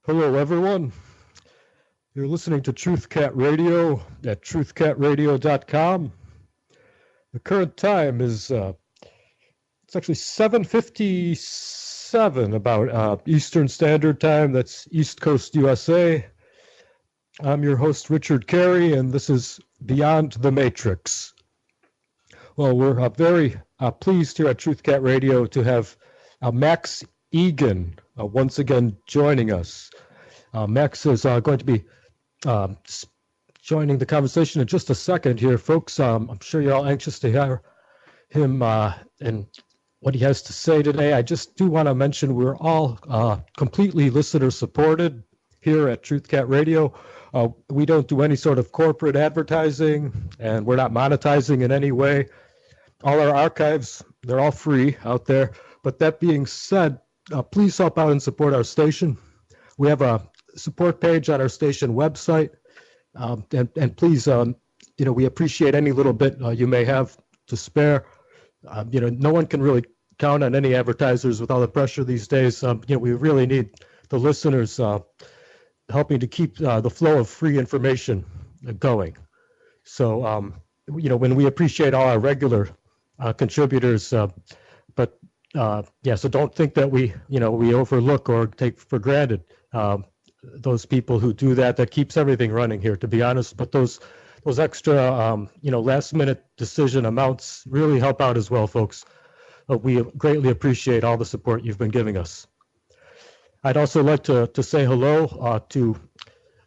Hello, everyone. You're listening to TruthCat Radio at truthcatradio.com. The current time is it's actually 7:57 about Eastern Standard Time. That's East Coast USA. I'm your host, Richard Kary, and this is Beyond the Matrix. Well, we're very pleased here at TruthCat Radio to have Max Igan once again joining us. Max is going to be joining the conversation in just a second here, folks. I'm sure you're all anxious to hear him and what he has to say today. I just do want to mention we're all completely listener supported here at TruthCat Radio. We don't do any sort of corporate advertising, and we're not monetizing in any way. All our archives, they're all free out there. But that being said, please help out and support our station. We have a support page on our station website, and please, we appreciate any little bit you may have to spare. No one can really count on any advertisers with all the pressure these days. We really need the listeners helping to keep the flow of free information going. So, when we appreciate all our regular contributors, so don't think that we overlook or take for granted those people who do that. That keeps everything running here, to be honest. But those extra, last minute decision amounts really help out as well, folks. We greatly appreciate all the support you've been giving us. I'd also like to say hello to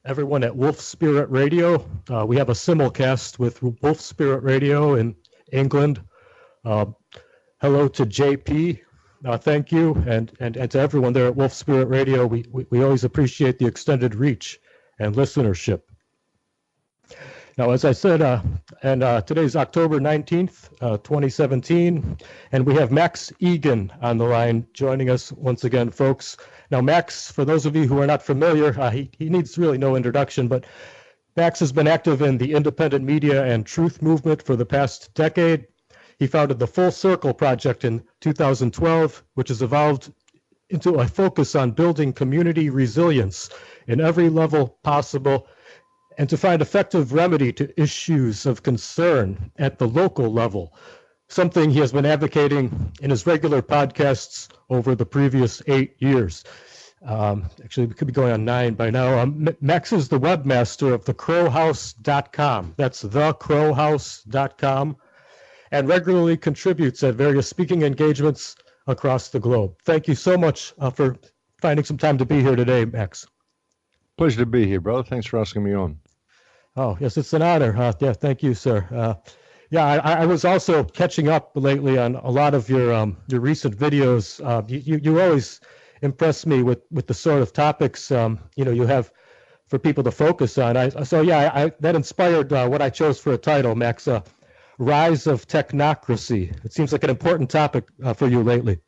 everyone at Wolf Spirit Radio. We have a simulcast with Wolf Spirit Radio in England. Hello to JP. Thank you, and to everyone there at Wolf Spirit Radio. We always appreciate the extended reach and listenership. Now, as I said, today's October 19th, 2017, and we have Max Igan on the line joining us once again, folks. Now, Max, for those of you who are not familiar, he needs really no introduction, but Max has been active in the independent media and truth movement for the past decade. He founded the Full Circle Project in 2012, which has evolved into a focus on building community resilience in every level possible and to find effective remedy to issues of concern at the local level, something he has been advocating in his regular podcasts over the previous 8 years. Actually, we could be going on 9 by now. Max is the webmaster of thecrowhouse.com. That's thecrowhouse.com. And regularly contributes at various speaking engagements across the globe. Thank you so much for finding some time to be here today, Max. Pleasure to be here, brother. Thanks for asking me on. Oh, yes, it's an honor. Thank you, sir. I was also catching up lately on a lot of your recent videos. You always impress me with the sort of topics you have for people to focus on. That inspired what I chose for a title, Max. Rise of Technocracy. It seems like an important topic for you lately.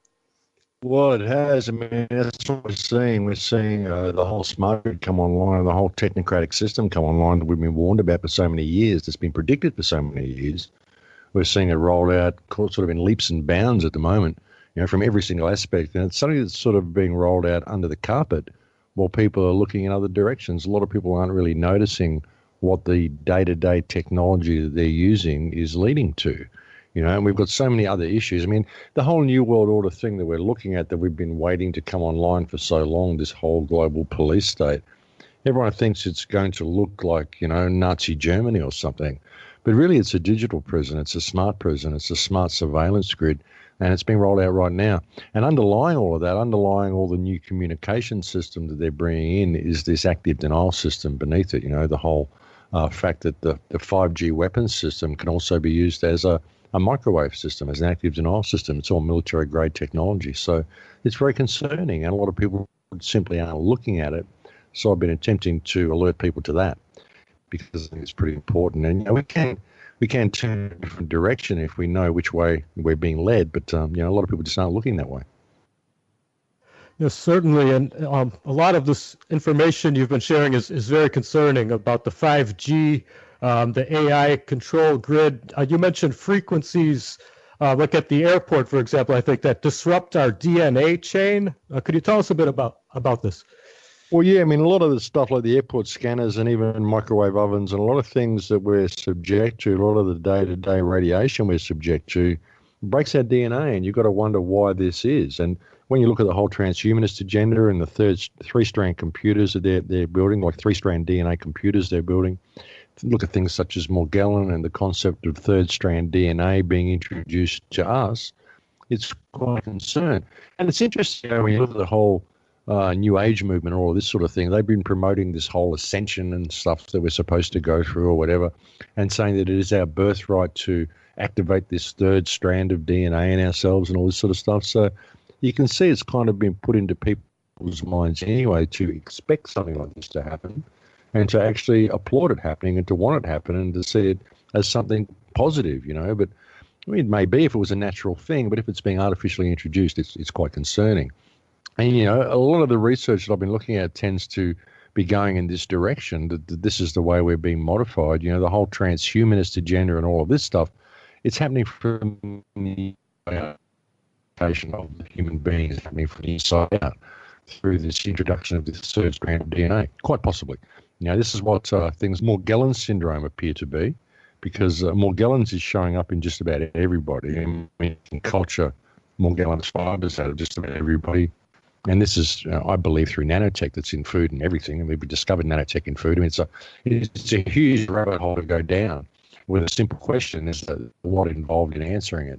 Well, it has. I mean, that's what we're seeing. We're seeing the whole smart grid come online, the whole technocratic system come online that we've been warned about for so many years, that's been predicted for so many years. We're seeing it rolled out sort of in leaps and bounds at the moment, from every single aspect. And it's something that's sort of being rolled out under the carpet while people are looking in other directions. A lot of people aren't really noticing what the day-to-day technology that they're using is leading to, and we've got so many other issues. I mean, the whole New World Order thing that we're looking at that we've been waiting to come online for so long, this whole global police state, everyone thinks it's going to look like, Nazi Germany or something. But really it's a digital prison, it's a smart prison, it's a smart surveillance grid, and it's being rolled out right now. And underlying all of that, underlying all the new communication system that they're bringing in is this active denial system beneath it, the whole fact that the 5G weapons system can also be used as a microwave system, as an active denial system. It's all military-grade technology. So it's very concerning, and a lot of people simply aren't looking at it. So I've been attempting to alert people to that because I think it's pretty important. And we can turn in a different direction if we know which way we're being led, but a lot of people just aren't looking that way. Yes, certainly. And a lot of this information you've been sharing is very concerning about the 5G, the AI control grid. You mentioned frequencies like at the airport, for example, I think that disrupt our DNA chain. Could you tell us a bit about this? Well, yeah, I mean, a lot of the stuff like the airport scanners and even microwave ovens and a lot of things that we're subject to, a lot of the day-to-day radiation we're subject to, breaks our DNA, and you've got to wonder why this is. And when you look at the whole transhumanist agenda and the three-strand computers that they're building, like three-strand DNA computers they're building, look at things such as Morgellon and the concept of third-strand DNA being introduced to us, it's quite a concern. And it's interesting, when you look at the whole New Age movement or all this sort of thing, they've been promoting this whole ascension and stuff that we're supposed to go through or whatever, and saying that it is our birthright to activate this third strand of DNA in ourselves and all this sort of stuff. So you can see it's kind of been put into people's minds anyway to expect something like this to happen and to actually applaud it happening and to want it to happen and to see it as something positive, But I mean, it may be if it was a natural thing, but if it's being artificially introduced, it's quite concerning. And, a lot of the research that I've been looking at tends to be going in this direction, that this is the way we're being modified. The whole transhumanist agenda and all of this stuff, it's happening from the education of the human being, is happening from the inside out through this introduction of this third strand of DNA, quite possibly. This is what things Morgellon syndrome appear to be, because Morgellons is showing up in just about everybody. I mean, in culture, Morgellons fibers out of just about everybody. And this is, I believe, through nanotech that's in food and everything. And we've discovered nanotech in food. I mean, it's a huge rabbit hole to go down with a simple question is what involved in answering it.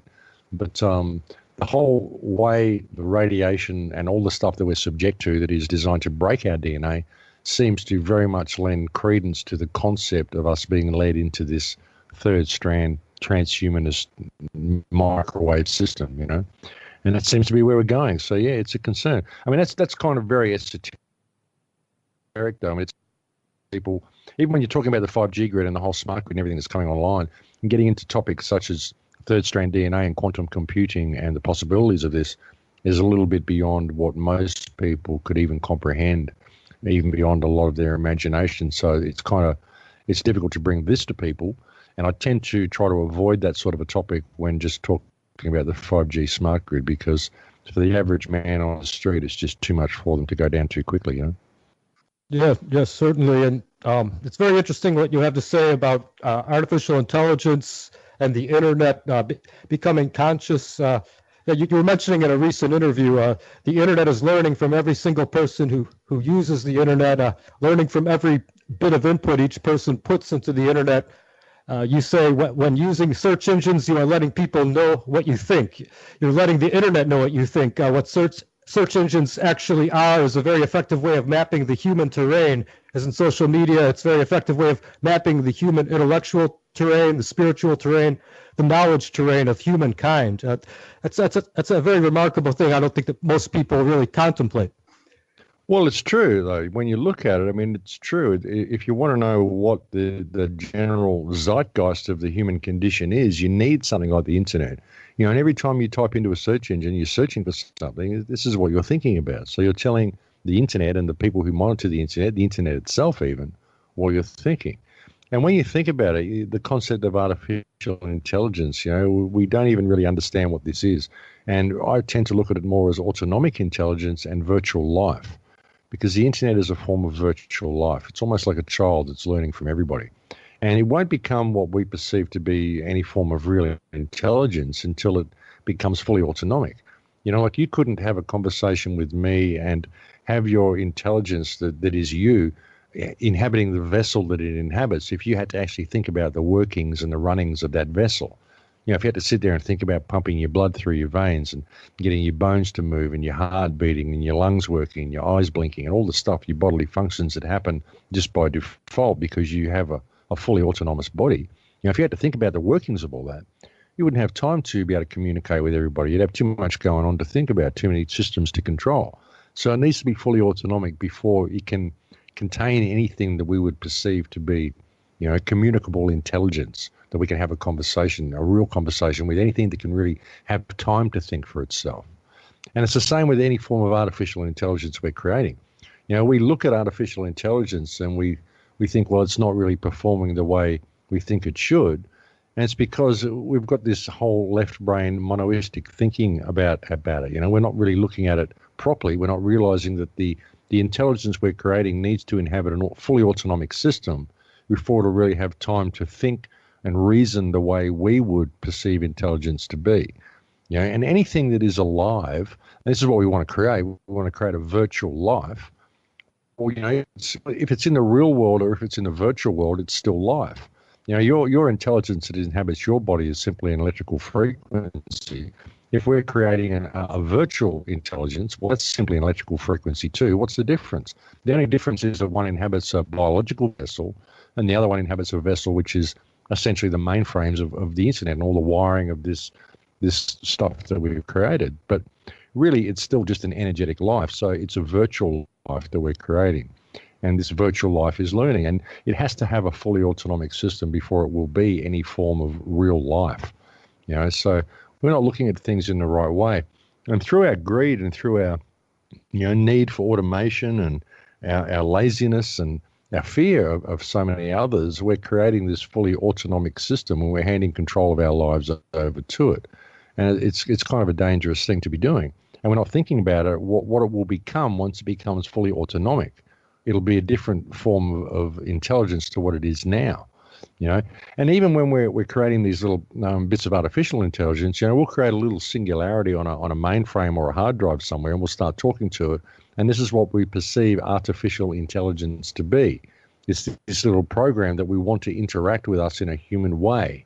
But the whole way the radiation and all the stuff that we're subject to that is designed to break our DNA seems to very much lend credence to the concept of us being led into this third strand transhumanist microwave system, And that seems to be where we're going. So, yeah, it's a concern. I mean, that's kind of very esoteric, though. I mean, it's people, even when you're talking about the 5G grid and the whole smart grid and everything that's coming online, and getting into topics such as third-strand DNA and quantum computing and the possibilities of this is a little bit beyond what most people could even comprehend, even beyond a lot of their imagination. So it's difficult to bring this to people. And I tend to try to avoid that sort of a topic when just talking about the 5G smart grid, because for the average man on the street, it's just too much for them to go down too quickly, Yeah, yes, certainly. And it's very interesting what you have to say about artificial intelligence and the internet becoming conscious. You were mentioning in a recent interview, the internet is learning from every single person who uses the internet, learning from every bit of input each person puts into the internet. You say when using search engines, you are letting people know what you think. You're letting the internet know what you think. What search engines actually are is a very effective way of mapping the human terrain. As in social media, it's a very effective way of mapping the human intellectual terrain, the spiritual terrain, the knowledge terrain of humankind. That's a very remarkable thing. I don't think that most people really contemplate. Well, it's true, though. When you look at it, I mean, it's true. If you want to know what the general zeitgeist of the human condition is, you need something like the internet. And every time you type into a search engine, you're searching for something, this is what you're thinking about. So you're telling the internet and the people who monitor the internet itself even, what you're thinking. And when you think about it, the concept of artificial intelligence, we don't even really understand what this is. And I tend to look at it more as autonomic intelligence and virtual life, because the internet is a form of virtual life. It's almost like a child that's learning from everybody. And it won't become what we perceive to be any form of real intelligence until it becomes fully autonomic. Like you couldn't have a conversation with me and have your intelligence that is you inhabiting the vessel that it inhabits if you had to actually think about the workings and the runnings of that vessel. If you had to sit there and think about pumping your blood through your veins and getting your bones to move and your heart beating and your lungs working and your eyes blinking and all the stuff, your bodily functions that happen just by default because you have a fully autonomous body. If you had to think about the workings of all that, you wouldn't have time to be able to communicate with everybody. You'd have too much going on to think about, too many systems to control. So it needs to be fully autonomic before it can contain anything that we would perceive to be, communicable intelligence, that we can have a conversation, a real conversation with anything that can really have time to think for itself. And it's the same with any form of artificial intelligence we're creating. We look at artificial intelligence and we think, well, it's not really performing the way we think it should. And it's because we've got this whole left brain monoistic thinking about it. We're not really looking at it properly. We're not realizing that the the intelligence we're creating needs to inhabit a fully autonomic system before it'll really have time to think and reason the way we would perceive intelligence to be. And anything that is alive, and this is what we want to create. We want to create a virtual life. Or, if it's in the real world or if it's in the virtual world, it's still life. Your intelligence that inhabits your body is simply an electrical frequency. If we're creating a virtual intelligence, well, that's simply an electrical frequency too. What's the difference? The only difference is that one inhabits a biological vessel and the other one inhabits a vessel which is essentially the mainframes of the internet and all the wiring of this stuff that we've created. But really, it's still just an energetic life. So it's a virtual life that we're creating. And this virtual life is learning. And it has to have a fully autonomic system before it will be any form of real life. So we're not looking at things in the right way. And through our greed and through our need for automation and our laziness and our fear of so many others, we're creating this fully autonomic system and we're handing control of our lives over to it. And it's kind of a dangerous thing to be doing. And we're not thinking about it, what it will become once it becomes fully autonomic. It'll be a different form of intelligence to what it is now. And even when we're creating these little bits of artificial intelligence, we'll create a little singularity on a mainframe or a hard drive somewhere, and we'll start talking to it. And this is what we perceive artificial intelligence to be. It's this little program that we want to interact with us in a human way.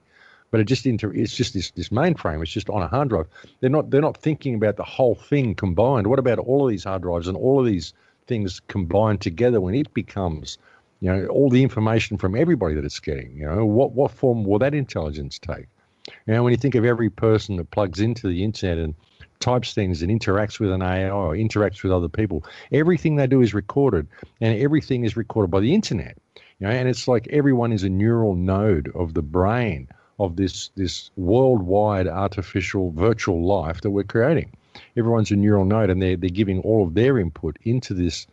But it's just this mainframe. It's just on a hard drive. They're not thinking about the whole thing combined. What about all of these hard drives and all of these things combined together when it becomes, all the information from everybody that it's getting? What form will that intelligence take? When you think of every person that plugs into the internet and types things and interacts with an AI or interacts with other people, everything they do is recorded, and everything is recorded by the internet. And it's like everyone is a neural node of the brain of this worldwide artificial virtual life that we're creating. Everyone's a neural node, and they're giving all of their input into this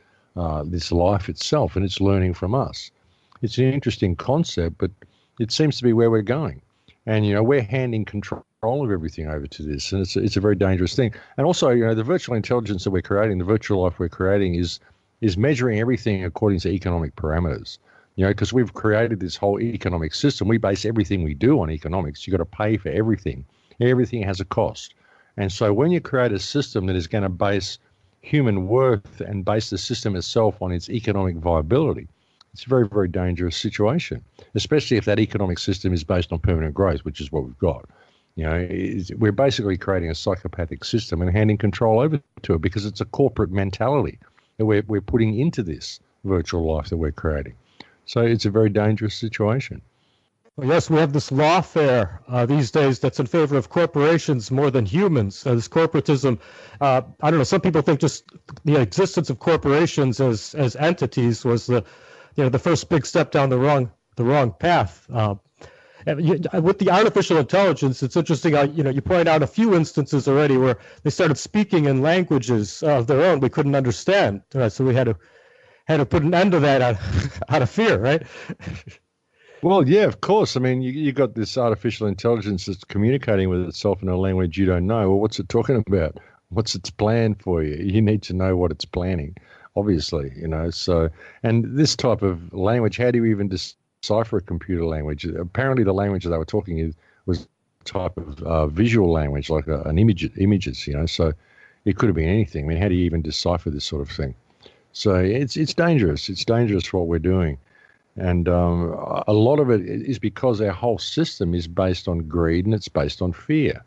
life itself, and it's learning from us. It's an interesting concept, but it seems to be where we're going. And, we're handing control of everything over to this, and it's a very dangerous thing. And also, the virtual intelligence that we're creating, the virtual life we're creating is measuring everything according to economic parameters. Because we've created this whole economic system. We base everything we do on economics. You've got to pay for everything. Everything has a cost. And so when you create a system that is going to base human worth and base the system itself on its economic viability, it's a very, very dangerous situation, especially if that economic system is based on permanent growth, which is what we've got. We're basically creating a psychopathic system and handing control over to it because it's a corporate mentality that we're putting into this virtual life that we're creating. So it's a very dangerous situation. Well, yes, we have this lawfare these days that's in favor of corporations more than humans. This corporatism, I don't know, some people think just the existence of corporations as entities was the first big step down the wrong path. With the artificial intelligence, it's interesting how, you point out a few instances already where they started speaking in languages of their own we couldn't understand. So we had to put an end to that out of fear, right? Well, yeah, of course. I mean, you got this artificial intelligence that's communicating with itself in a language you don't know. Well, what's it talking about? What's its plan for you? You need to know what it's planning, obviously, So, and this type of language, how do you even decipher a computer language? Apparently, the language that they were talking was a type of visual language, like an images, So it could have been anything. I mean, how do you even decipher this sort of thing? So it's dangerous. It's dangerous what we're doing. And a lot of it is because our whole system is based on greed and it's based on fear,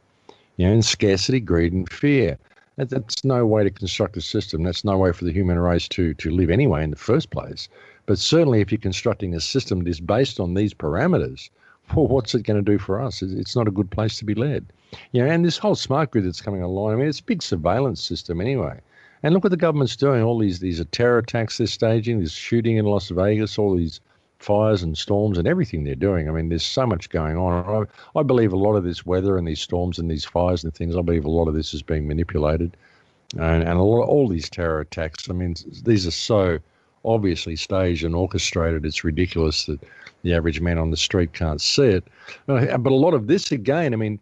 and scarcity, greed, and fear. That's no way to construct a system. That's no way for the human race to live anyway in the first place. But certainly if you're constructing a system that is based on these parameters, well, what's it going to do for us? It's not a good place to be led. And this whole smart grid that's coming along, I mean, it's a big surveillance system anyway. And look what the government's doing. All these terror attacks they're staging, this shooting in Las Vegas, all these fires and storms and everything they're doing. I mean, there's so much going on. I believe a lot of this weather and these storms and these fires and things, I believe a lot of this is being manipulated. And all these terror attacks, I mean, these are so obviously staged and orchestrated. It's ridiculous that the average man on the street can't see it. But a lot of this, again, I mean,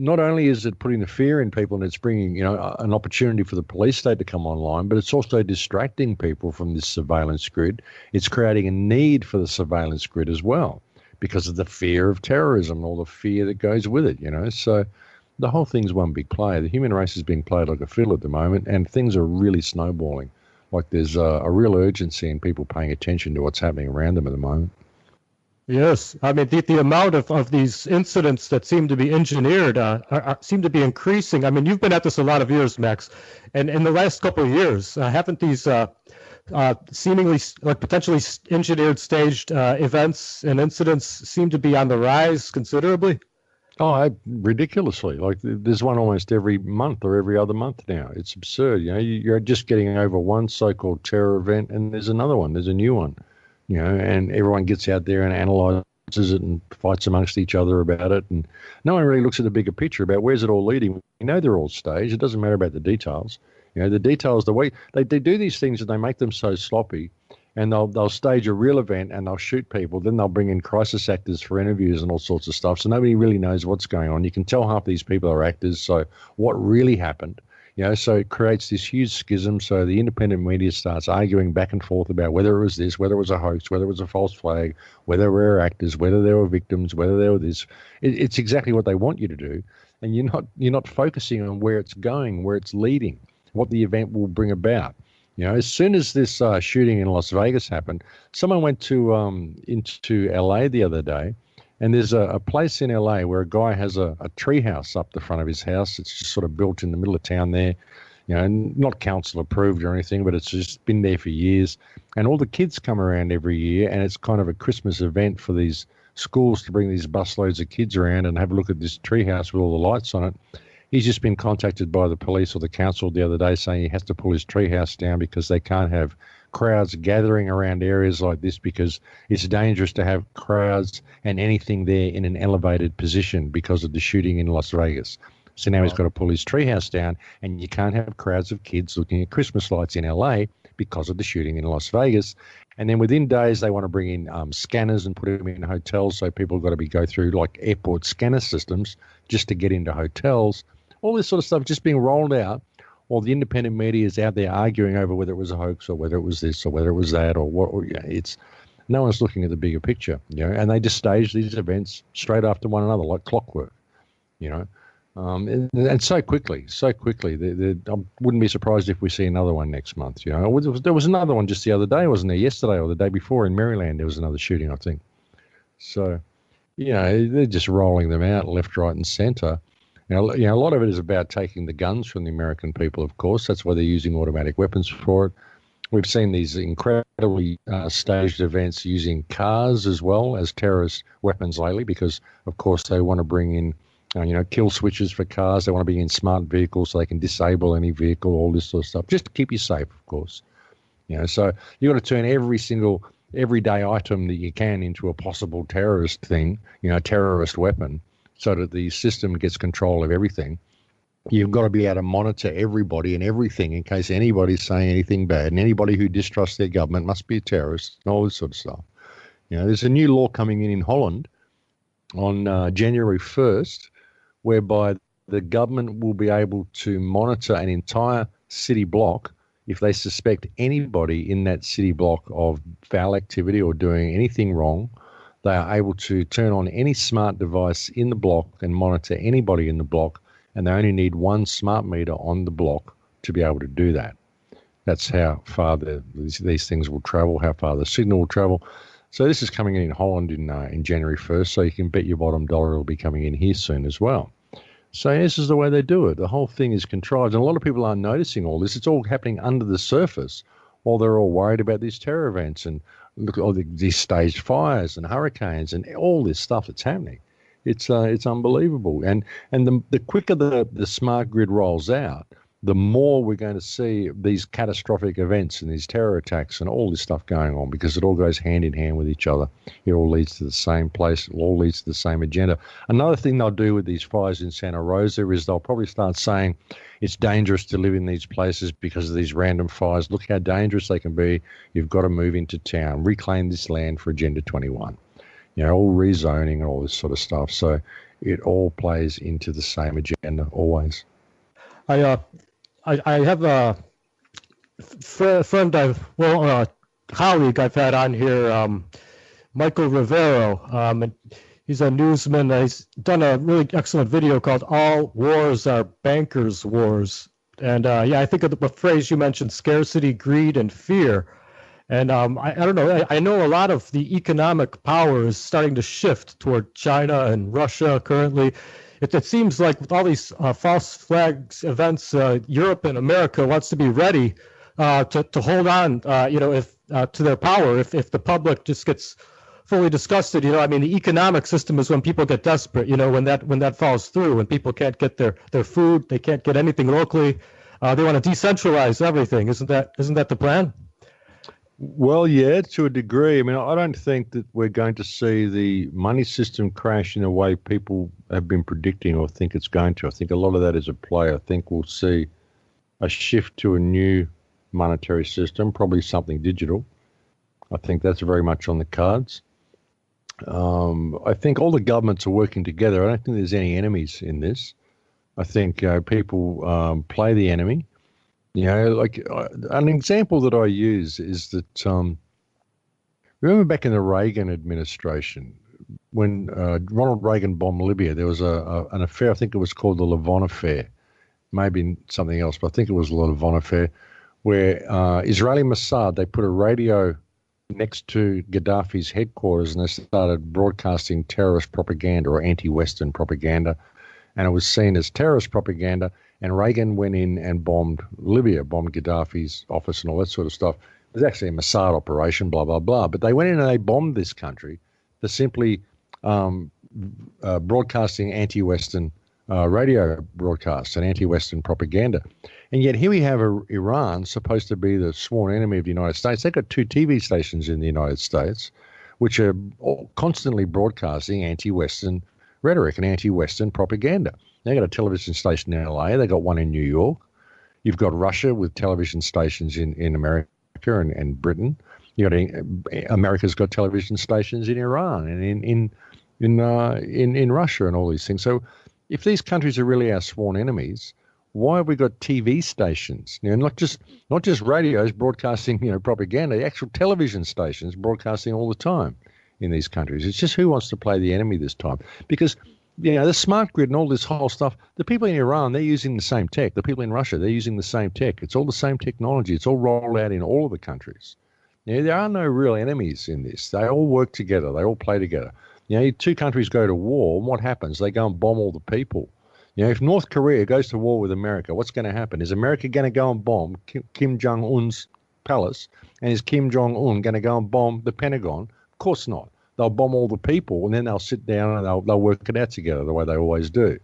not only is it putting the fear in people and it's bringing, an opportunity for the police state to come online, but it's also distracting people from this surveillance grid. It's creating a need for the surveillance grid as well because of the fear of terrorism and all the fear that goes with it, So the whole thing's one big play. The human race is being played like a fiddle at the moment, and things are really snowballing. Like there's a real urgency in people paying attention to what's happening around them at the moment. Yes, I mean the amount of these incidents that seem to be engineered seem to be increasing. I mean, you've been at this a lot of years, Max, and in the last couple of years, haven't these seemingly like potentially engineered, staged events and incidents seem to be on the rise considerably? Oh, ridiculously! Like there's one almost every month or every other month now. It's absurd. You're just getting over one so-called terror event, and there's another one. There's a new one. And everyone gets out there and analyzes it and fights amongst each other about it. And no one really looks at the bigger picture about where's it all leading. They're all staged. It doesn't matter about the details. The details, the way they do these things and they make them so sloppy, and they'll stage a real event and they'll shoot people. Then they'll bring in crisis actors for interviews and all sorts of stuff. So nobody really knows what's going on. You can tell half these people are actors. So what really happened? So it creates this huge schism. So the independent media starts arguing back and forth about whether it was this, whether it was a hoax, whether it was a false flag, whether they were actors, whether they were victims, whether they were this. It's exactly what they want you to do, and you're not focusing on where it's going, where it's leading, what the event will bring about. As soon as this shooting in Las Vegas happened, someone went to into LA the other day. And there's a place in LA where a guy has a tree house up the front of his house. It's just sort of built in the middle of town there, and not council approved or anything, but it's just been there for years. And all the kids come around every year, and it's kind of a Christmas event for these schools to bring these busloads of kids around and have a look at this tree house with all the lights on it. He's just been contacted by the police or the council the other day saying he has to pull his tree house down because they can't have crowds gathering around areas like this because it's dangerous to have crowds and anything there in an elevated position because of the shooting in Las Vegas. So now he's got to pull his treehouse down, and you can't have crowds of kids looking at Christmas lights in LA because of the shooting in Las Vegas. And then within days, they want to bring in scanners and put them in hotels. So people have got to go through like airport scanner systems just to get into hotels. All this sort of stuff just being rolled out. While the independent media is out there arguing over whether it was a hoax or whether it was this or whether it was that or what, it's no one's looking at the bigger picture, and they just stage these events straight after one another like clockwork, and so quickly. I wouldn't be surprised if we see another one next month. There was another one just the other day, wasn't there? Yesterday or the day before in Maryland, there was another shooting, I think. So, they're just rolling them out left, right, and centre. Now, a lot of it is about taking the guns from the American people, of course. That's why they're using automatic weapons for it. We've seen these incredibly staged events using cars as well as terrorist weapons lately because, of course, they want to bring in, kill switches for cars. They want to bring in smart vehicles so they can disable any vehicle, all this sort of stuff, just to keep you safe, of course. So you've got to turn every single everyday item that you can into a possible terrorist thing, terrorist weapon, so that the system gets control of everything. You've got to be able to monitor everybody and everything in case anybody's saying anything bad, and anybody who distrusts their government must be a terrorist and all this sort of stuff. There's a new law coming in Holland on January 1st, whereby the government will be able to monitor an entire city block if they suspect anybody in that city block of foul activity or doing anything wrong. They are able to turn on any smart device in the block and monitor anybody in the block, and they only need one smart meter on the block to be able to do that. That's how far these things will travel, how far the signal will travel. So this is coming in Holland in January 1st, so you can bet your bottom dollar it'll be coming in here soon as well. So this is the way they do it. The whole thing is contrived, and a lot of people aren't noticing all this. It's all happening under the surface while they're all worried about these terror events and look at all these staged fires and hurricanes and all this stuff that's happening. It's unbelievable. And the quicker the smart grid rolls out, the more we're going to see these catastrophic events and these terror attacks and all this stuff going on, because it all goes hand in hand with each other. It all leads to the same place. It all leads to the same agenda. Another thing they'll do with these fires in Santa Rosa is they'll probably start saying it's dangerous to live in these places because of these random fires. Look how dangerous they can be. You've got to move into town, reclaim this land for Agenda 21. All rezoning and all this sort of stuff. So it all plays into the same agenda always. I have a friend colleague I've had on here, Michael Rivero, and he's a newsman. He's done a really excellent video called "All Wars Are Bankers' Wars," and I think of the phrase you mentioned: scarcity, greed, and fear. And I don't know. I know a lot of the economic power is starting to shift toward China and Russia currently. It seems like with all these false flags events, Europe and America wants to be ready to hold on, if to their power if the public just gets fully disgusted. I mean, the economic system is when people get desperate. When that falls through, when people can't get their food, they can't get anything locally. They want to decentralize everything. Isn't that the plan? Well, yeah, to a degree. I mean, I don't think that we're going to see the money system crash in the way people have been predicting or think it's going to. I think a lot of that is a play. I think we'll see a shift to a new monetary system, probably something digital. I think that's very much on the cards. I think all the governments are working together. I don't think there's any enemies in this. I think people play the enemy. Like an example that I use is that remember back in the Reagan administration, when Ronald Reagan bombed Libya, there was an affair, I think it was called the Lavon affair, maybe something else, but I think it was the Lavon affair, where Israeli Mossad, they put a radio next to Gaddafi's headquarters and they started broadcasting terrorist propaganda or anti-Western propaganda, and it was seen as terrorist propaganda. And Reagan went in and bombed Libya, bombed Gaddafi's office and all that sort of stuff. It was actually a Mossad operation, blah, blah, blah. But they went in and they bombed this country for simply broadcasting anti-Western radio broadcasts and anti-Western propaganda. And yet here we have Iran, supposed to be the sworn enemy of the United States. They've got 2 TV stations in the United States, which are constantly broadcasting anti-Western rhetoric and anti-Western propaganda. They've got a television station in LA. They've got one in New York. You've got Russia with television stations in America and Britain. America's got television stations in Iran and in Russia and all these things. So if these countries are really our sworn enemies, why have we got TV stations? Not just radios broadcasting propaganda, the actual television stations broadcasting all the time in these countries. It's just who wants to play the enemy this time. Because the smart grid and all this whole stuff, the people in Iran, they're using the same tech. The people in Russia, they're using the same tech. It's all the same technology. It's all rolled out in all of the countries. There are no real enemies in this. They all work together. They all play together. 2 countries go to war, and what happens? They go and bomb all the people. If North Korea goes to war with America, what's going to happen? Is America going to go and bomb Kim Jong-un's palace? And is Kim Jong-un going to go and bomb the Pentagon? Of course not. They'll bomb all the people, and then they'll sit down and they'll work it out together the way they always do.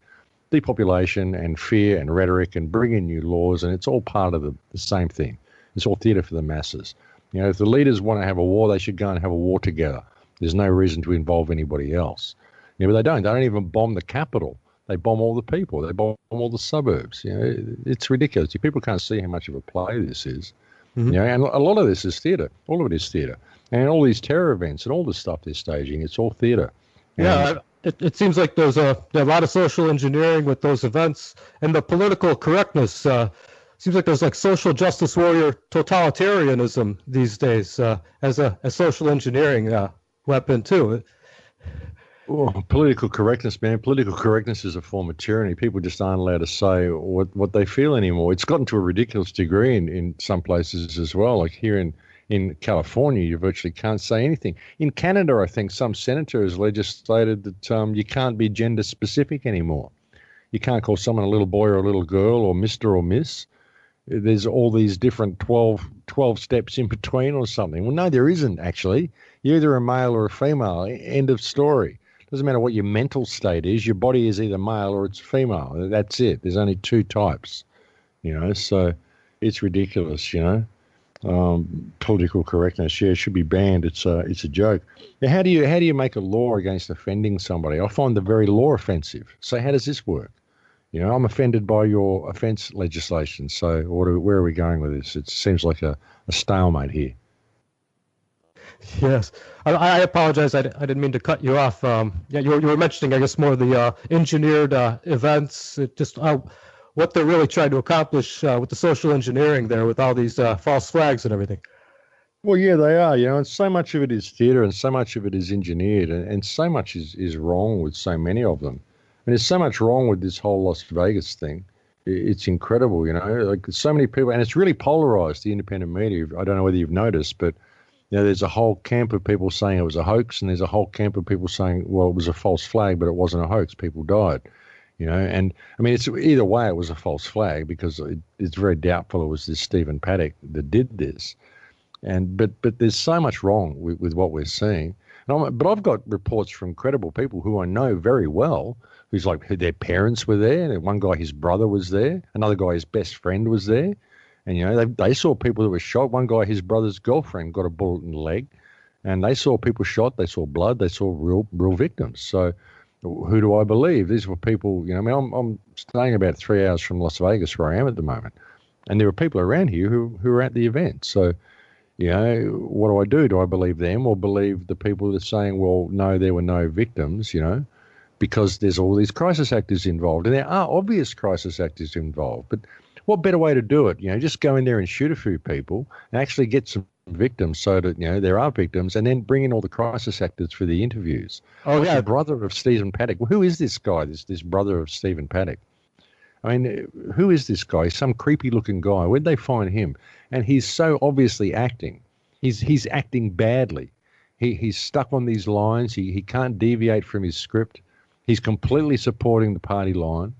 Depopulation and fear and rhetoric and bring in new laws, and it's all part of the same thing. It's all theatre for the masses. If the leaders want to have a war, they should go and have a war together. There's no reason to involve anybody else. But they don't. They don't even bomb the capital. They bomb all the people. They bomb all the suburbs. It's ridiculous. People can't see how much of a play this is. Mm-hmm. And a lot of this is theatre. All of it is theatre. And all these terror events and all this stuff they're staging, it's all theatre. Yeah, it seems like there's a lot of social engineering with those events, and the political correctness seems like there's like social justice warrior totalitarianism these days as a social engineering weapon too. Oh, political correctness, man. Political correctness is a form of tyranny. People just aren't allowed to say what they feel anymore. It's gotten to a ridiculous degree in some places as well. Like here in California, you virtually can't say anything. In Canada, I think some senator has legislated that you can't be gender specific anymore. You can't call someone a little boy or a little girl or Mr. or Miss. There's all these different 12 steps in between or something. Well, no, there isn't actually. You're either a male or a female. End of story. Doesn't matter what your mental state is. Your body is either male or it's female. That's it. There's only 2 types, so it's ridiculous, Political correctness, it should be banned. It's a joke. Now, how do you make a law against offending somebody? I find the very law offensive. So how does this work? I'm offended by your offence legislation. So where are we going with this? It seems like a stalemate here. Yes, I apologize. I didn't mean to cut you off. Yeah, you were mentioning, I guess, more of the engineered events. Just what they're really trying to accomplish with the social engineering there, with all these false flags and everything. Well, yeah, they are, and so much of it is theatre and so much of it is engineered, and so much is wrong with so many of them. And there's so much wrong with this whole Las Vegas thing. It's incredible, like so many people, and it's really polarized, the independent media. I don't know whether you've noticed, but there's a whole camp of people saying it was a hoax, and there's a whole camp of people saying, well, it was a false flag, but it wasn't a hoax. People died, and I mean, it's either way, it was a false flag because it's very doubtful it was this Stephen Paddock that did this. And but there's so much wrong with what we're seeing. But I've got reports from credible people who I know very well, who's like their parents were there. And one guy, his brother was there. Another guy, his best friend was there. And, they saw people that were shot. One guy, his brother's girlfriend got a bullet in the leg. And they saw people shot. They saw blood. They saw real victims. So who do I believe? These were people, I mean, I'm staying about 3 hours from Las Vegas where I am at the moment. And there are people around here who are at the event. So, what do I do? Do I believe them or believe the people that are saying, well, no, there were no victims, because there's all these crisis actors involved. And there are obvious crisis actors involved. But what better way to do it? Just go in there and shoot a few people and actually get some victims so that, there are victims, and then bring in all the crisis actors for the interviews. Oh, yeah. The brother of Stephen Paddock. Well, who is this guy, this brother of Stephen Paddock? I mean, who is this guy? Some creepy looking guy. Where'd they find him? And he's so obviously acting. He's acting badly. He's stuck on these lines. He can't deviate from his script. He's completely supporting the party line.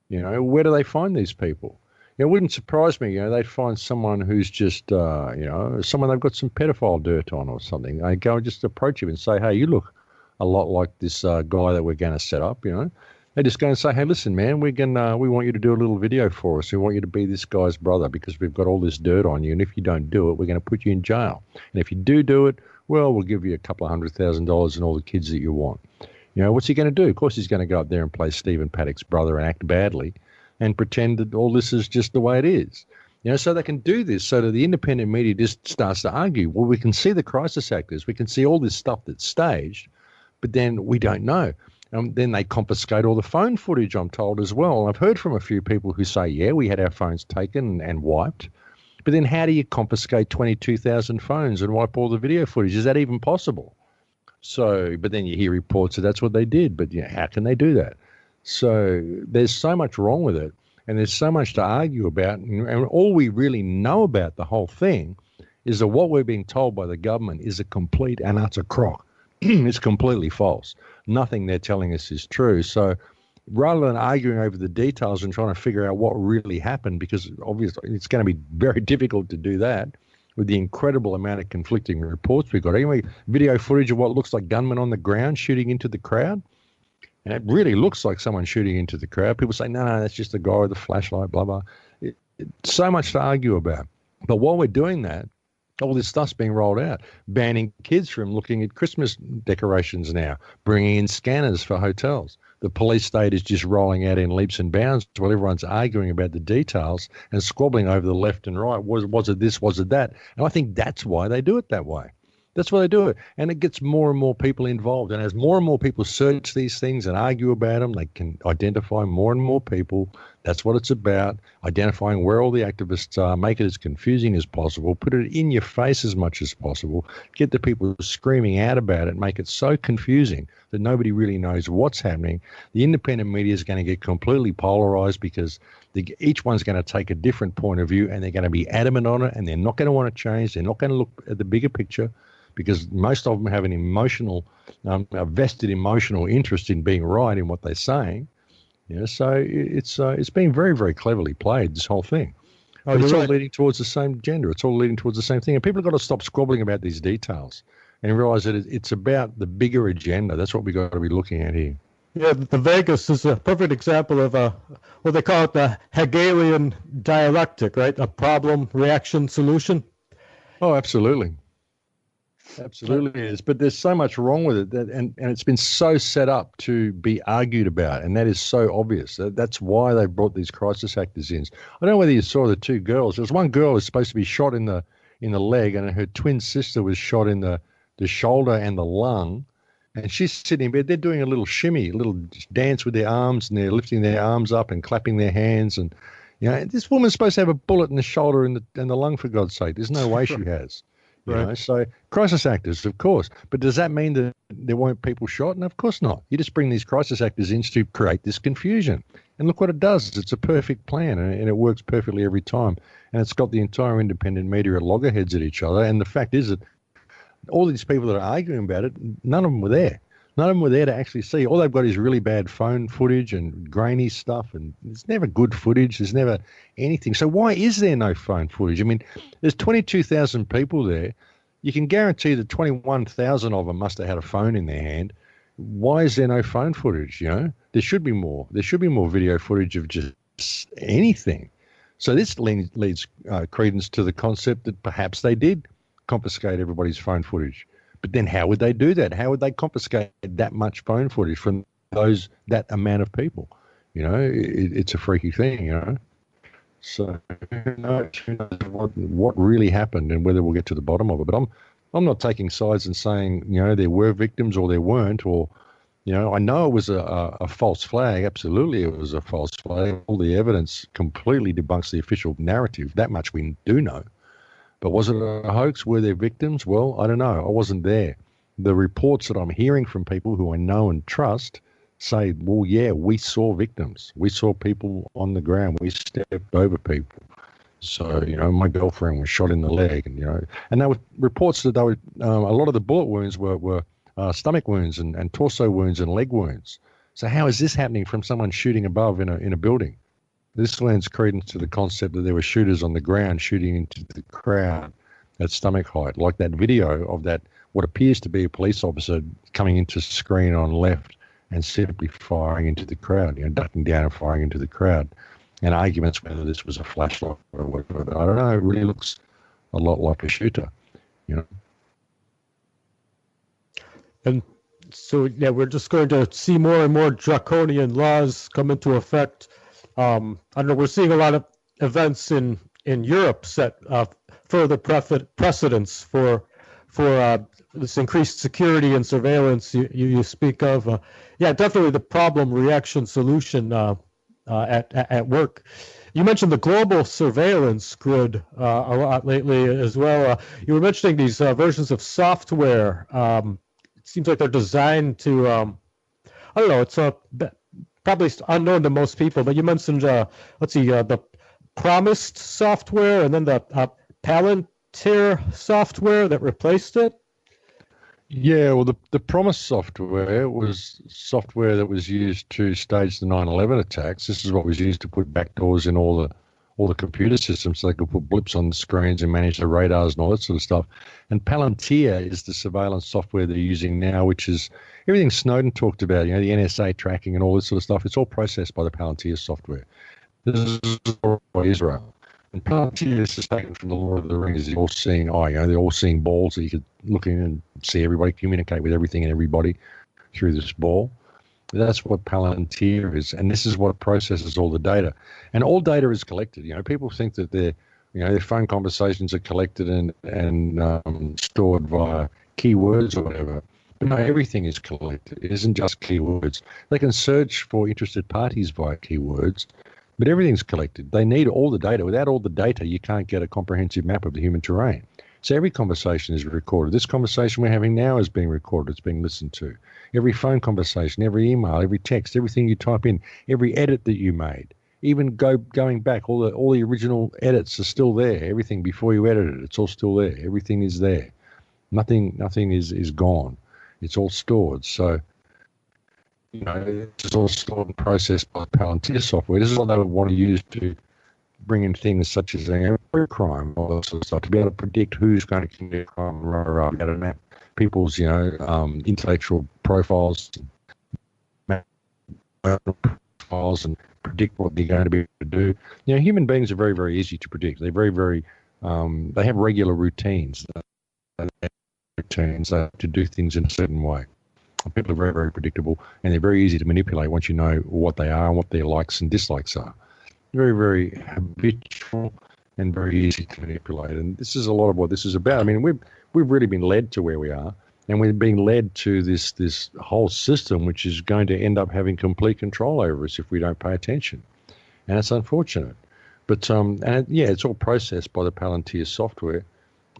Where do they find these people? It wouldn't surprise me, they'd find someone who's just, someone they've got some pedophile dirt on or something. They go and just approach him and say, hey, you look a lot like this guy that we're going to set up, They just go and say, hey, listen, man, we want you to do a little video for us. We want you to be this guy's brother because we've got all this dirt on you. And if you don't do it, we're going to put you in jail. And if you do it, well, we'll give you a couple of $100,000 and all the kids that you want. What's he going to do? Of course, he's going to go up there and play Stephen Paddock's brother and act badly and pretend that all this is just the way it is. So they can do this so that the independent media just starts to argue, well, we can see the crisis actors. We can see all this stuff that's staged, but then we don't know. Then they confiscate all the phone footage, I'm told, as well. I've heard from a few people who say, yeah, we had our phones taken and wiped. But then how do you confiscate 22,000 phones and wipe all the video footage? Is that even possible? So, but then you hear reports that that's what they did. But how can they do that? So there's so much wrong with it. And there's so much to argue about. And all we really know about the whole thing is that what we're being told by the government is a complete and utter crock. It's completely false. Nothing they're telling us is true. So rather than arguing over the details and trying to figure out what really happened, because obviously it's going to be very difficult to do that with the incredible amount of conflicting reports we've got. Anyway, video footage of what looks like gunmen on the ground shooting into the crowd. And it really looks like someone shooting into the crowd. People say, no, that's just a guy with a flashlight, blah, blah. So much to argue about. But while we're doing that, all this stuff's being rolled out, banning kids from looking at Christmas decorations now, bringing in scanners for hotels. The police state is just rolling out in leaps and bounds while everyone's arguing about the details and squabbling over the left and right. Was it this? Was it that? And I think that's why they do it that way. That's why they do it. And it gets more and more people involved. And as more and more people search these things and argue about them, they can identify more and more people. That's what it's about, identifying where all the activists are, make it as confusing as possible, put it in your face as much as possible, get the people screaming out about it, make it so confusing that nobody really knows what's happening. The independent media is going to get completely polarized because each one's going to take a different point of view and they're going to be adamant on it and they're not going to want to change. They're not going to look at the bigger picture, because most of them have an emotional, a vested emotional interest in being right in what they're saying. So it's being very, very cleverly played, this whole thing. Oh, it's all leading towards the same agenda. It's all leading towards the same thing. And people have got to stop squabbling about these details and realize that it's about the bigger agenda. That's what we've got to be looking at here. Yeah, the Vegas is a perfect example of what they call it the Hegelian dialectic, right? A problem, reaction, solution. Oh, absolutely. Absolutely is, but there's so much wrong with it, and it's been so set up to be argued about, and that is so obvious. That's why they brought these crisis actors in. I don't know whether you saw the two girls. There was one girl who was supposed to be shot in the leg, and her twin sister was shot in the the shoulder and the lung. And she's sitting in bed. They're doing a little shimmy, a little dance with their arms, and they're lifting their arms up and clapping their hands. And this woman's supposed to have a bullet in the shoulder and the lung, for God's sake. There's no way she has. Right. So crisis actors, of course. But does that mean that there weren't people shot? No, of course not. You just bring these crisis actors in to create this confusion. And look what it does. It's a perfect plan, and it works perfectly every time. And it's got the entire independent media at loggerheads at each other. And the fact is that all these people that are arguing about it, none of them were there. None of them were there to actually see. All they've got is really bad phone footage and grainy stuff, and there's never good footage. There's never anything. So why is there no phone footage? I mean, there's 22,000 people there. You can guarantee that 21,000 of them must have had a phone in their hand. Why is there no phone footage? There should be more. There should be more video footage of just anything. So this leads credence to the concept that perhaps they did confiscate everybody's phone footage. But then how would they do that? How would they confiscate that much phone footage from that amount of people? It's a freaky thing, So who knows what really happened and whether we'll get to the bottom of it. But I'm not taking sides and saying, there were victims or there weren't, or, I know it was a false flag. Absolutely it was a false flag. All the evidence completely debunks the official narrative. That much we do know. But was it a hoax? Were there victims? Well, I don't know. I wasn't there. The reports that I'm hearing from people who I know and trust say, well, yeah, we saw victims. We saw people on the ground. We stepped over people. So, my girlfriend was shot in the leg. And there were reports that a lot of the bullet wounds were stomach wounds and torso wounds and leg wounds. So how is this happening from someone shooting above in a building? This lends credence to the concept that there were shooters on the ground shooting into the crowd at stomach height, like that video of that, what appears to be a police officer coming into screen on left and simply firing into the crowd, ducking down and firing into the crowd. And arguments whether this was a flashlight or whatever. I don't know. It really looks a lot like a shooter, And so, we're just going to see more and more draconian laws come into effect. I don't know. We're seeing a lot of events in Europe set further precedents for this increased security and surveillance you speak of. Definitely the problem, reaction, solution at work. You mentioned the global surveillance grid a lot lately as well. You were mentioning these versions of software. It seems like they're designed to, I don't know, it's probably unknown to most people, but you mentioned, the Promised software and then the Palantir software that replaced it. Yeah, well, the Promise software was software that was used to stage the 9/11 attacks. This is what was used to put backdoors in all the computer systems so they could put blips on the screens and manage the radars and all that sort of stuff. And Palantir is the surveillance software they're using now, which is everything Snowden talked about, the NSA tracking and all this sort of stuff. It's all processed by the Palantir software. This is all by Israel. And Palantir is just taken from the Lord of the Rings. They're all seeing they're all seeing balls that you could look in and see everybody, communicate with everything and everybody through this ball. That's what Palantir is, and this is what processes all the data. And all data is collected. People think that their phone conversations are collected and stored via keywords or whatever. But no, everything is collected. It isn't just keywords. They can search for interested parties via keywords, but everything's collected. They need all the data. Without all the data, you can't get a comprehensive map of the human terrain. So every conversation is recorded. This conversation we're having now is being recorded. It's being listened to. Every phone conversation, every email, every text, everything you type in, every edit that you made, even going back, all the original edits are still there. Everything before you edit it, it's all still there. Everything is there. Nothing is gone. It's all stored. So, it's all stored and processed by Palantir software. This is what they would want to use to bring in things such as crime, all that sort of stuff, to be able to predict who's going to commit crime, be able to map people's, intellectual profiles, and predict what they're going to be able to do. Human beings are very, very easy to predict. They're very, very, they have regular routines. To do things in a certain way. People are very, very predictable, and they're very easy to manipulate once you know what they are and what their likes and dislikes are. Very, very habitual and very easy to manipulate. And this is a lot of what this is about. I mean, we've really been led to where we are. And we're being led to this whole system, which is going to end up having complete control over us if we don't pay attention. And it's unfortunate. But, it's all processed by the Palantir software.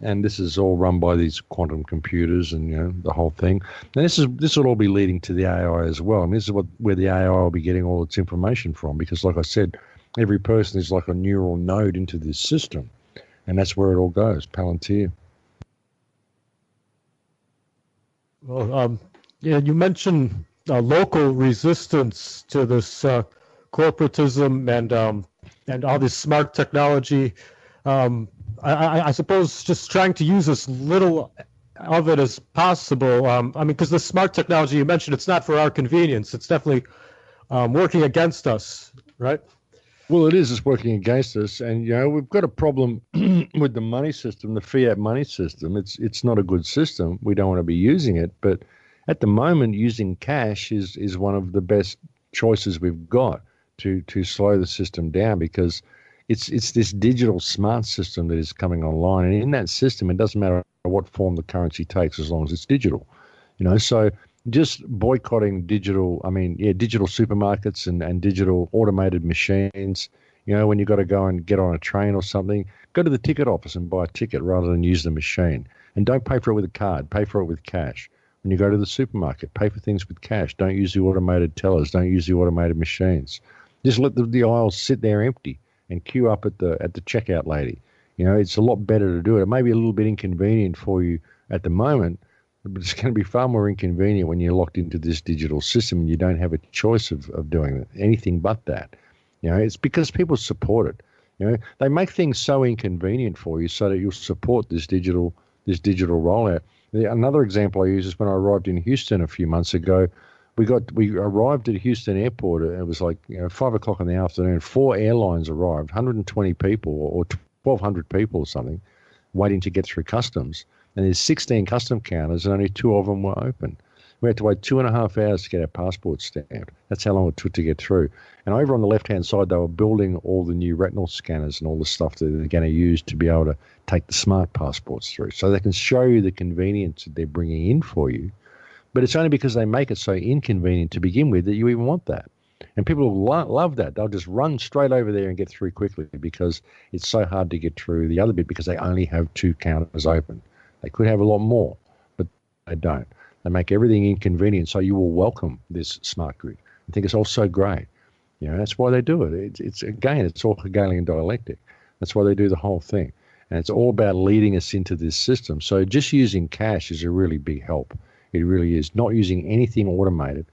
And this is all run by these quantum computers and, the whole thing. And this will all be leading to the AI as well. I mean, this is where the AI will be getting all its information from, because like I said, every person is like a neural node into this system. And that's where it all goes, Palantir. Well, you mentioned local resistance to this corporatism and all this smart technology. I suppose just trying to use as little of it as possible. Because the smart technology you mentioned, it's not for our convenience. It's definitely working against us, right? Well, it is. It's working against us. And, we've got a problem with the money system, the fiat money system. It's not a good system. We don't want to be using it. But at the moment, using cash is one of the best choices we've got to slow the system down, because it's this digital smart system that is coming online. And in that system, it doesn't matter what form the currency takes as long as it's digital. So just boycotting digital supermarkets and digital automated machines. When you got to go and get on a train or something, go to the ticket office and buy a ticket rather than use the machine. And don't pay for it with a card, pay for it with cash. When you go to the supermarket, pay for things with cash. Don't use the automated tellers, don't use the automated machines. Just let the aisles sit there empty and queue up at the checkout lady. It's a lot better to do it. It may be a little bit inconvenient for you at the moment, but it's going to be far more inconvenient when you're locked into this digital system and you don't have a choice of doing anything but that. It's because people support it. They make things so inconvenient for you so that you'll support this digital rollout. Another example I use is when I arrived in Houston a few months ago. We arrived at Houston Airport. It was like 5 o'clock in the afternoon. 4 airlines arrived, 120 people or 1,200 people or something, waiting to get through customs. And there's 16 custom counters, and only 2 of them were open. We had to wait 2.5 hours to get our passports stamped. That's how long it took to get through. And over on the left-hand side, they were building all the new retinal scanners and all the stuff that they're going to use to be able to take the smart passports through. So they can show you the convenience that they're bringing in for you. But it's only because they make it so inconvenient to begin with that you even want that. And people will love that. They'll just run straight over there and get through quickly because it's so hard to get through the other bit because they only have 2 counters open. They could have a lot more, but they don't. They make everything inconvenient, so you will welcome this smart grid. I think it's all so great. That's why they do it. It's all Hegelian dialectic. That's why they do the whole thing. And it's all about leading us into this system. So just using cash is a really big help. It really is. Not using anything automated.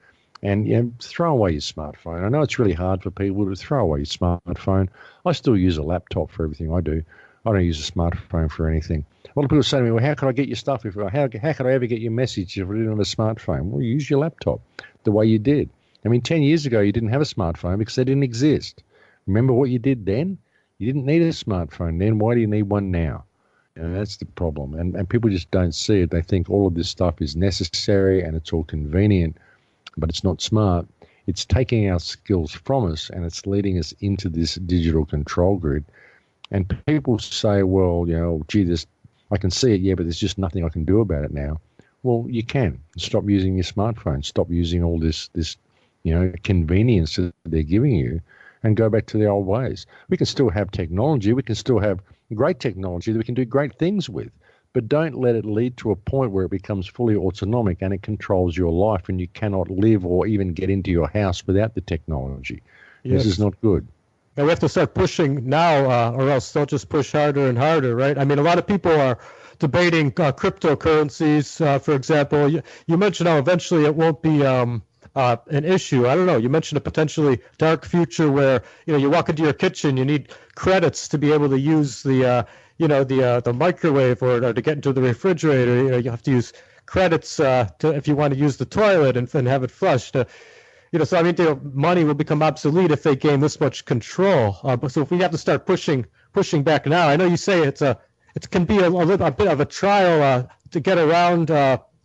And throw away your smartphone. I know it's really hard for people to throw away your smartphone. I still use a laptop for everything I do. I don't use a smartphone for anything. A lot of people say to me, well, how can I get your stuff? How could I ever get your message if I didn't have a smartphone? Well, use your laptop the way you did. 10 years ago, you didn't have a smartphone because they didn't exist. Remember what you did then? You didn't need a smartphone then. Why do you need one now? That's the problem. And people just don't see it. They think all of this stuff is necessary and it's all convenient, but it's not smart. It's taking our skills from us and it's leading us into this digital control grid. And people say, well, gee, I can see it, but there's just nothing I can do about it now. Well, you can. Stop using your smartphone. Stop using all this convenience that they're giving you and go back to the old ways. We can still have technology. We can still have great technology that we can do great things with, but don't let it lead to a point where it becomes fully autonomic and it controls your life and you cannot live or even get into your house without the technology. Yes. This is not good. And we have to start pushing now, or else they'll just push harder and harder, right? A lot of people are debating cryptocurrencies, for example. You mentioned how eventually it won't be an issue. I don't know. You mentioned a potentially dark future where you walk into your kitchen, you need credits to be able to use the microwave or to get into the refrigerator. You have to use credits if you want to use the toilet and have it flushed. Money will become obsolete if they gain this much control. So if we have to start pushing back now, I know you say it can be a bit of a trial to get around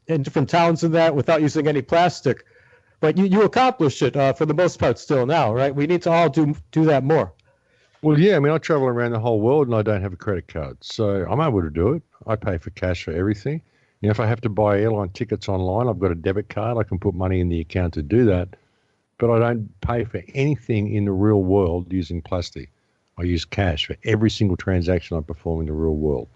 in different towns and that without using any plastic, but you accomplish it for the most part still now, right? We need to all do that more. Well, yeah, I travel around the whole world and I don't have a credit card, so I'm able to do it. I pay for cash for everything. If I have to buy airline tickets online, I've got a debit card. I can put money in the account to do that. But I don't pay for anything in the real world using plastic. I use cash for every single transaction I perform in the real world.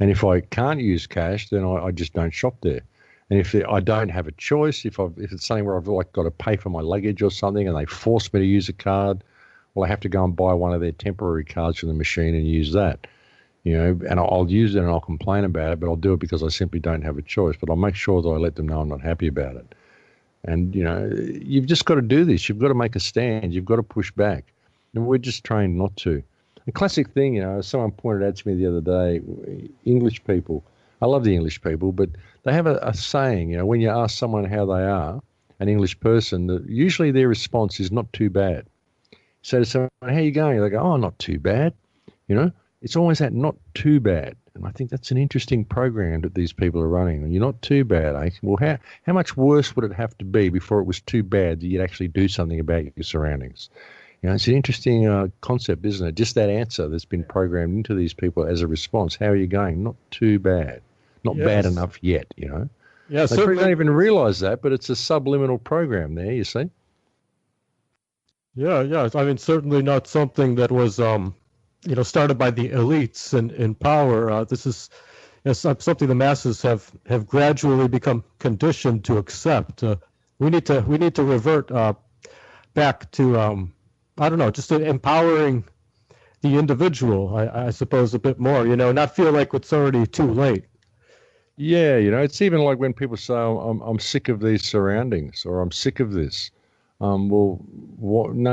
And if I can't use cash, then I just don't shop there. And if I don't have a choice, if it's something where I've like got to pay for my luggage or something and they force me to use a card, well, I have to go and buy one of their temporary cards from the machine and use that. And I'll use it and I'll complain about it, but I'll do it because I simply don't have a choice. But I'll make sure that I let them know I'm not happy about it. And, you've just got to do this. You've got to make a stand. You've got to push back. And we're just trained not to. A classic thing, someone pointed out to me the other day, English people, I love the English people, but they have a saying, when you ask someone how they are, an English person, that usually their response is not too bad. So to someone, how are you going? They go, oh, not too bad. It's always that not too bad. And I think that's an interesting program that these people are running. And you're not too bad, eh? Well, how much worse would it have to be before it was too bad that you'd actually do something about your surroundings? It's an interesting concept, isn't it? Just that answer that's been programmed into these people as a response. How are you going? Not too bad. Not bad enough yet, Yeah, they probably don't even realize that, but it's a subliminal program there, you see? Yeah. I mean, certainly not something that was, started by the elites in power. This is something the masses have gradually become conditioned to accept. We need to revert back to just empowering the individual. I suppose a bit more. Not feel like it's already too late. Yeah, it's even like when people say, I'm sick of these surroundings, or I'm sick of this. No,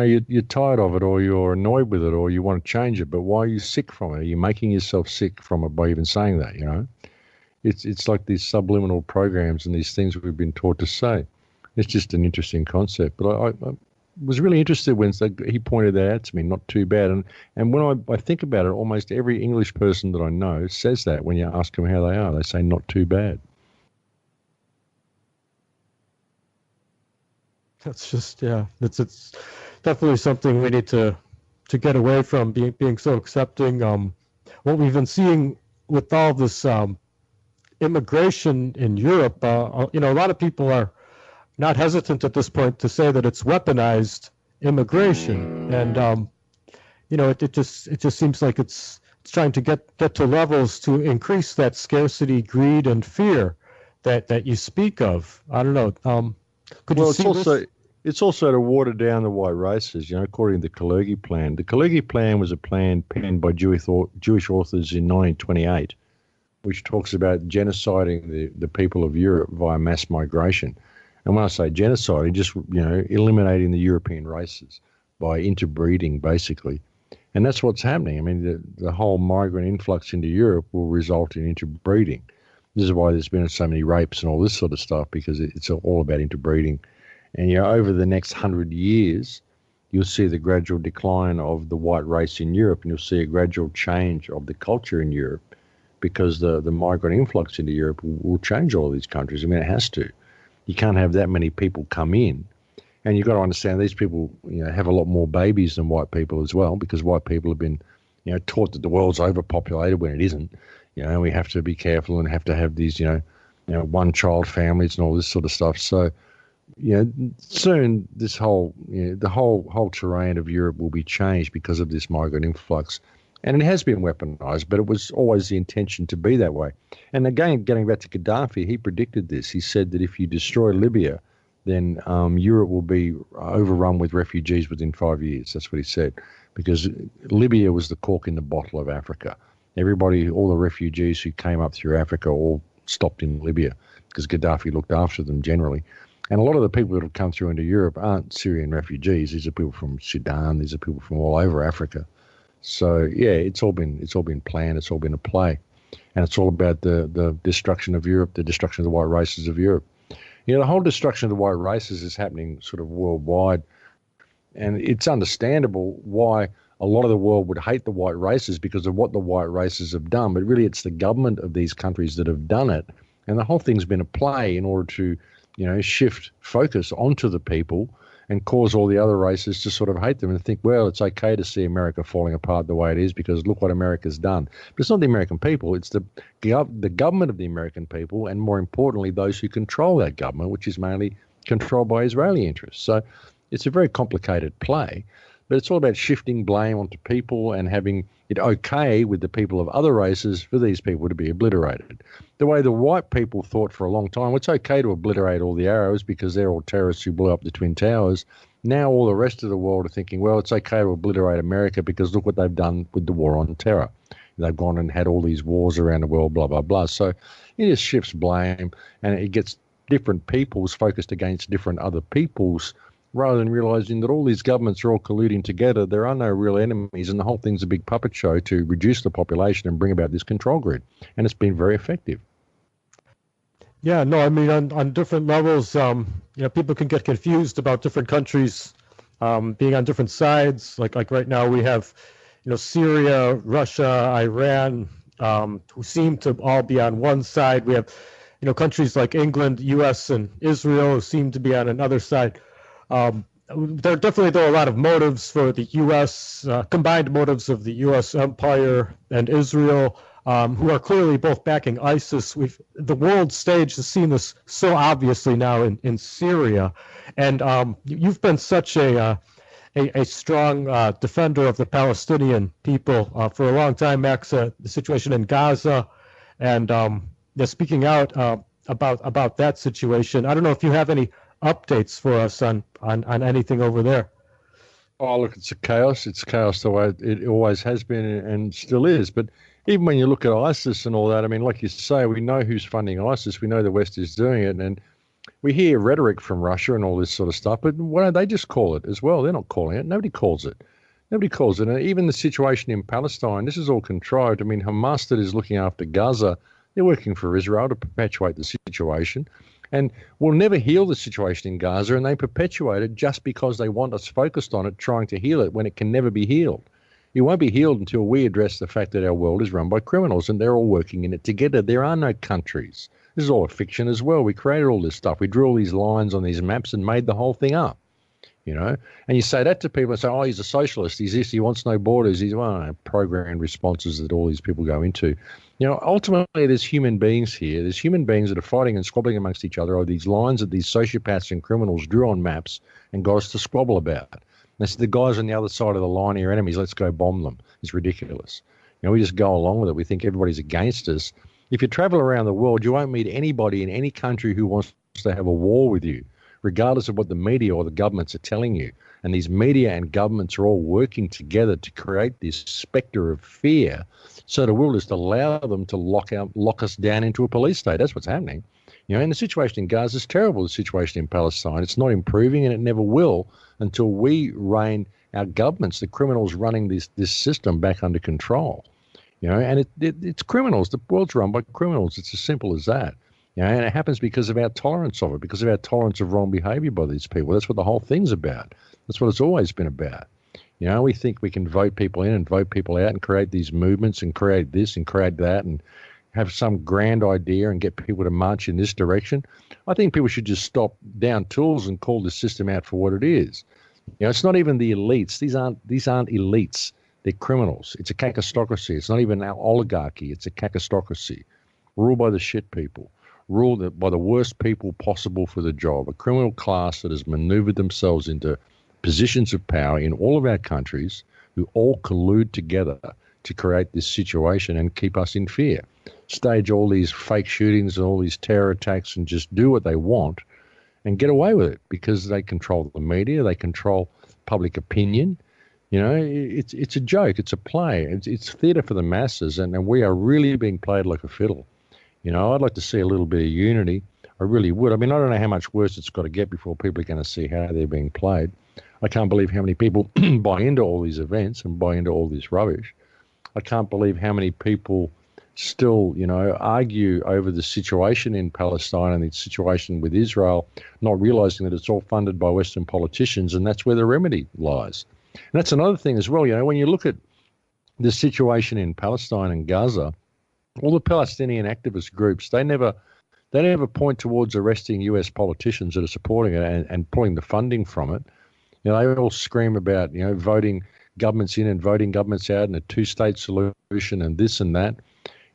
you're tired of it, or you're annoyed with it, or you want to change it, but why are you sick from it? Are you making yourself sick from it by even saying that, It's like these subliminal programs and these things we've been taught to say. It's just an interesting concept. But I was really interested when he pointed that out to me, not too bad. And when I think about it, almost every English person that I know says that when you ask them how they are. They say not too bad. That's just, it's definitely something we need to get away from, being so accepting. What we've been seeing with all this immigration in Europe, a lot of people are not hesitant at this point to say that it's weaponized immigration, and it just seems like it's trying to get to levels to increase that scarcity, greed, and fear that you speak of. I don't know. It's also to water down the white races, according to the Kalergi Plan. The Kalergi Plan was a plan penned by Jewish authors in 1928, which talks about genociding the people of Europe via mass migration. And when I say genocide, just, eliminating the European races by interbreeding, basically. And that's what's happening. I mean, the whole migrant influx into Europe will result in interbreeding. This is why there's been so many rapes and all this sort of stuff, because it's all about interbreeding. And, over the next 100 years, you'll see the gradual decline of the white race in Europe, and you'll see a gradual change of the culture in Europe, because the migrant influx into Europe will change all of these countries. I mean, it has to. You can't have that many people come in. And you've got to understand these people, have a lot more babies than white people as well, because white people have been, taught that the world's overpopulated when it isn't. We have to be careful and have to have these, one-child families and all this sort of stuff. So, soon this whole, the whole terrain of Europe will be changed because of this migrant influx. And it has been weaponized, but it was always the intention to be that way. And again, getting back to Gaddafi, he predicted this. He said that if you destroy Libya, then Europe will be overrun with refugees within 5 years. That's what he said, because Libya was the cork in the bottle of Africa. All the refugees who came up through Africa all stopped in Libya because Gaddafi looked after them generally. And a lot of the people that have come through into Europe aren't Syrian refugees. These are people from Sudan. These are people from all over Africa. So yeah, it's all been planned. It's all been a play, and it's all about the destruction of Europe, the destruction of the white races of Europe. The whole destruction of the white races is happening sort of worldwide, and it's understandable why a lot of the world would hate the white races because of what the white races have done. But really, it's the government of these countries that have done it, and the whole thing's been a play in order to, shift focus onto the people and cause all the other races to sort of hate them and think, well, it's okay to see America falling apart the way it is because look what America's done. But it's not the American people, it's the government of the American people, and more importantly, those who control that government, which is mainly controlled by Israeli interests. So it's a very complicated play, but it's all about shifting blame onto people and having it okay with the people of other races for these people to be obliterated. The way the white people thought for a long time, it's okay to obliterate all the Arabs because they're all terrorists who blew up the Twin Towers. Now all the rest of the world are thinking, well, it's okay to obliterate America because look what they've done with the war on terror. They've gone and had all these wars around the world, blah, blah, blah. So it just shifts blame, and it gets different peoples focused against different other peoples, rather than realizing that all these governments are all colluding together. There are no real enemies, and the whole thing's a big puppet show to reduce the population and bring about this control grid. And it's been very effective. Yeah, no, I mean, on different levels, people can get confused about different countries being on different sides. Like right now we have, Syria, Russia, Iran, who seem to all be on one side. We have, countries like England, U.S., and Israel who seem to be on another side. There are definitely, though, a lot of motives for the U.S., combined motives of the U.S. empire and Israel, who are clearly both backing ISIS. The world stage has seen this so obviously now in Syria, and you've been such a strong defender of the Palestinian people for a long time, Max. The situation in Gaza, and speaking out about that situation. I don't know if you have any updates for us on anything over there. Oh, look, it's a chaos. It's chaos the way it always has been and still is. But even when you look at ISIS and all that, I mean, like you say, we know who's funding ISIS. We know the West is doing it. And we hear rhetoric from Russia and all this sort of stuff. But why don't they just call it as well? They're not calling it. Nobody calls it. Nobody calls it. And even the situation in Palestine, this is all contrived. I mean, Hamas that is looking after Gaza, they're working for Israel to perpetuate the situation. And we'll never heal the situation in Gaza, and they perpetuate it just because they want us focused on it, trying to heal it when it can never be healed. It won't be healed until we address the fact that our world is run by criminals and they're all working in it together. There are no countries. This is all a fiction as well. We created all this stuff. We drew all these lines on these maps and made the whole thing up, And you say that to people and say, oh, he's a socialist. He's this. He wants no borders. He's programmed responses that all these people go into. Ultimately, there's human beings here. There's human beings that are fighting and squabbling amongst each other over these lines that these sociopaths and criminals drew on maps and got us to squabble about. And they said, the guys on the other side of the line are your enemies. Let's go bomb them. It's ridiculous. We just go along with it. We think everybody's against us. If you travel around the world, you won't meet anybody in any country who wants to have a war with you, regardless of what the media or the governments are telling you. And these media and governments are all working together to create this spectre of fear, so that we'll just allow them to lock us down into a police state. That's what's happening. And the situation in Gaza is terrible. The situation in Palestine, it's not improving, and it never will until we rein our governments, the criminals running this system, back under control. And it's criminals. The world's run by criminals. It's as simple as that. And it happens because of our tolerance of it, because of our tolerance of wrong behavior by these people. That's what the whole thing's about. That's what it's always been about. We think we can vote people in and vote people out and create these movements and create this and create that and have some grand idea and get people to march in this direction. I think people should just stop down tools and call the system out for what it is. It's not even the elites. These aren't elites. They're criminals. It's a kakistocracy. It's not even an oligarchy. It's a kakistocracy ruled by the shit people, ruled by the worst people possible for the job, a criminal class that has maneuvered themselves into positions of power in all of our countries, who all collude together to create this situation and keep us in fear, stage all these fake shootings and all these terror attacks and just do what they want and get away with it because they control the media, they control public opinion. It's a joke, it's a play, it's theatre for the masses, and we are really being played like a fiddle. I'd like to see a little bit of unity. I really would. I mean, I don't know how much worse it's got to get before people are going to see how they're being played. I can't believe how many people buy into all these events and buy into all this rubbish. I can't believe how many people still, argue over the situation in Palestine and the situation with Israel, not realizing that it's all funded by Western politicians, and that's where the remedy lies. And that's another thing as well. When you look at the situation in Palestine and Gaza, all the Palestinian activist groups, they never They never point towards arresting US politicians that are supporting it and pulling the funding from it. You know, they all scream about, you know, voting governments in and voting governments out and a two-state solution and this and that.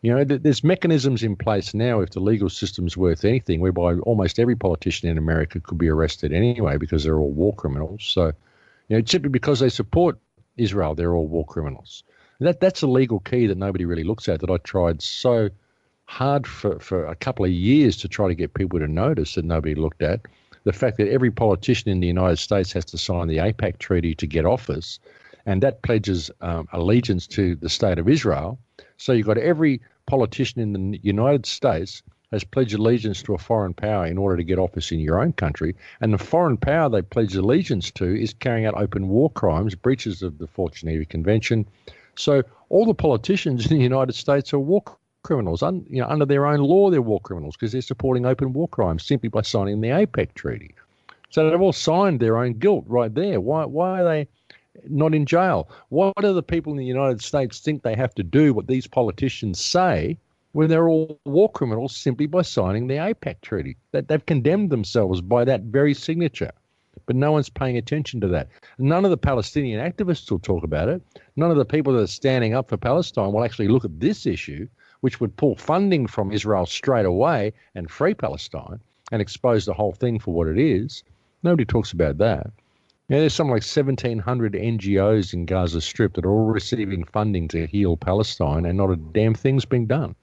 You know, there's mechanisms in place now, if the legal system's worth anything, whereby almost every politician in America could be arrested anyway because they're all war criminals. So, you know, simply because they support Israel, they're all war criminals. That's a legal key that nobody really looks at, that I tried so hard for a couple of years to try to get people to notice, that nobody looked at. The fact that every politician in the United States has to sign the AIPAC treaty to get office, and that pledges allegiance to the state of Israel. So you've got every politician in the United States has pledged allegiance to a foreign power in order to get office in your own country. And the foreign power they pledge allegiance to is carrying out open war crimes, breaches of the Fourth Geneva Convention. So all the politicians in the United States are war criminals. Under their own law, they're war criminals because they're supporting open war crimes simply by signing the AIPAC treaty. So they've all signed their own guilt right there. Why are they not in jail? Why do the people in the United States think they have to do what these politicians say when they're all war criminals simply by signing the AIPAC treaty? That they've condemned themselves by that very signature. But no one's paying attention to that. None of the Palestinian activists will talk about it. None of the people that are standing up for Palestine will actually look at this issue, which would pull funding from Israel straight away and free Palestine and expose the whole thing for what it is. Nobody talks about that. You know, there's something like 1,700 NGOs in Gaza Strip that are all receiving funding to heal Palestine, and not a damn thing's being done.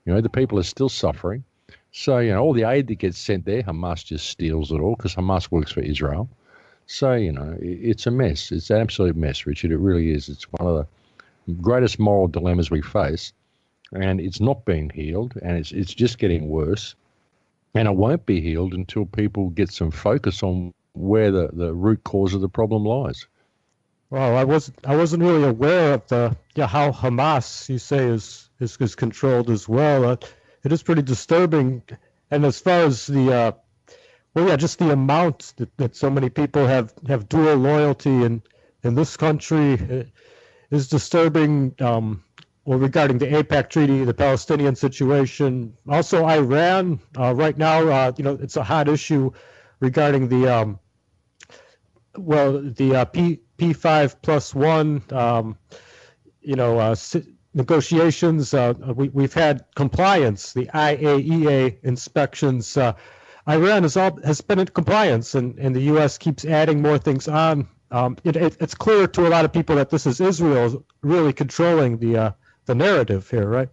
You know, the people are still suffering. So, you know, all the aid that gets sent there, Hamas just steals it all because Hamas works for Israel. So, you know, it's a mess. It's an absolute mess, Richard. It really is. It's one of the greatest moral dilemmas we face, and it's not being healed, and it's just getting worse. And it won't be healed until people get some focus on where the root cause of the problem lies. Well, I wasn't really aware of how Hamas, you say, is controlled as well. It is pretty disturbing. And as far as just the amount that so many people have dual loyalty in this country is disturbing. Regarding the AIPAC treaty, the Palestinian situation, also Iran right now, it's a hot issue regarding the P5+1, negotiations. We've had compliance, the IAEA inspections. Iran has been in compliance, and the U.S. keeps adding more things on. It's clear to a lot of people that this is Israel really controlling the narrative here, right?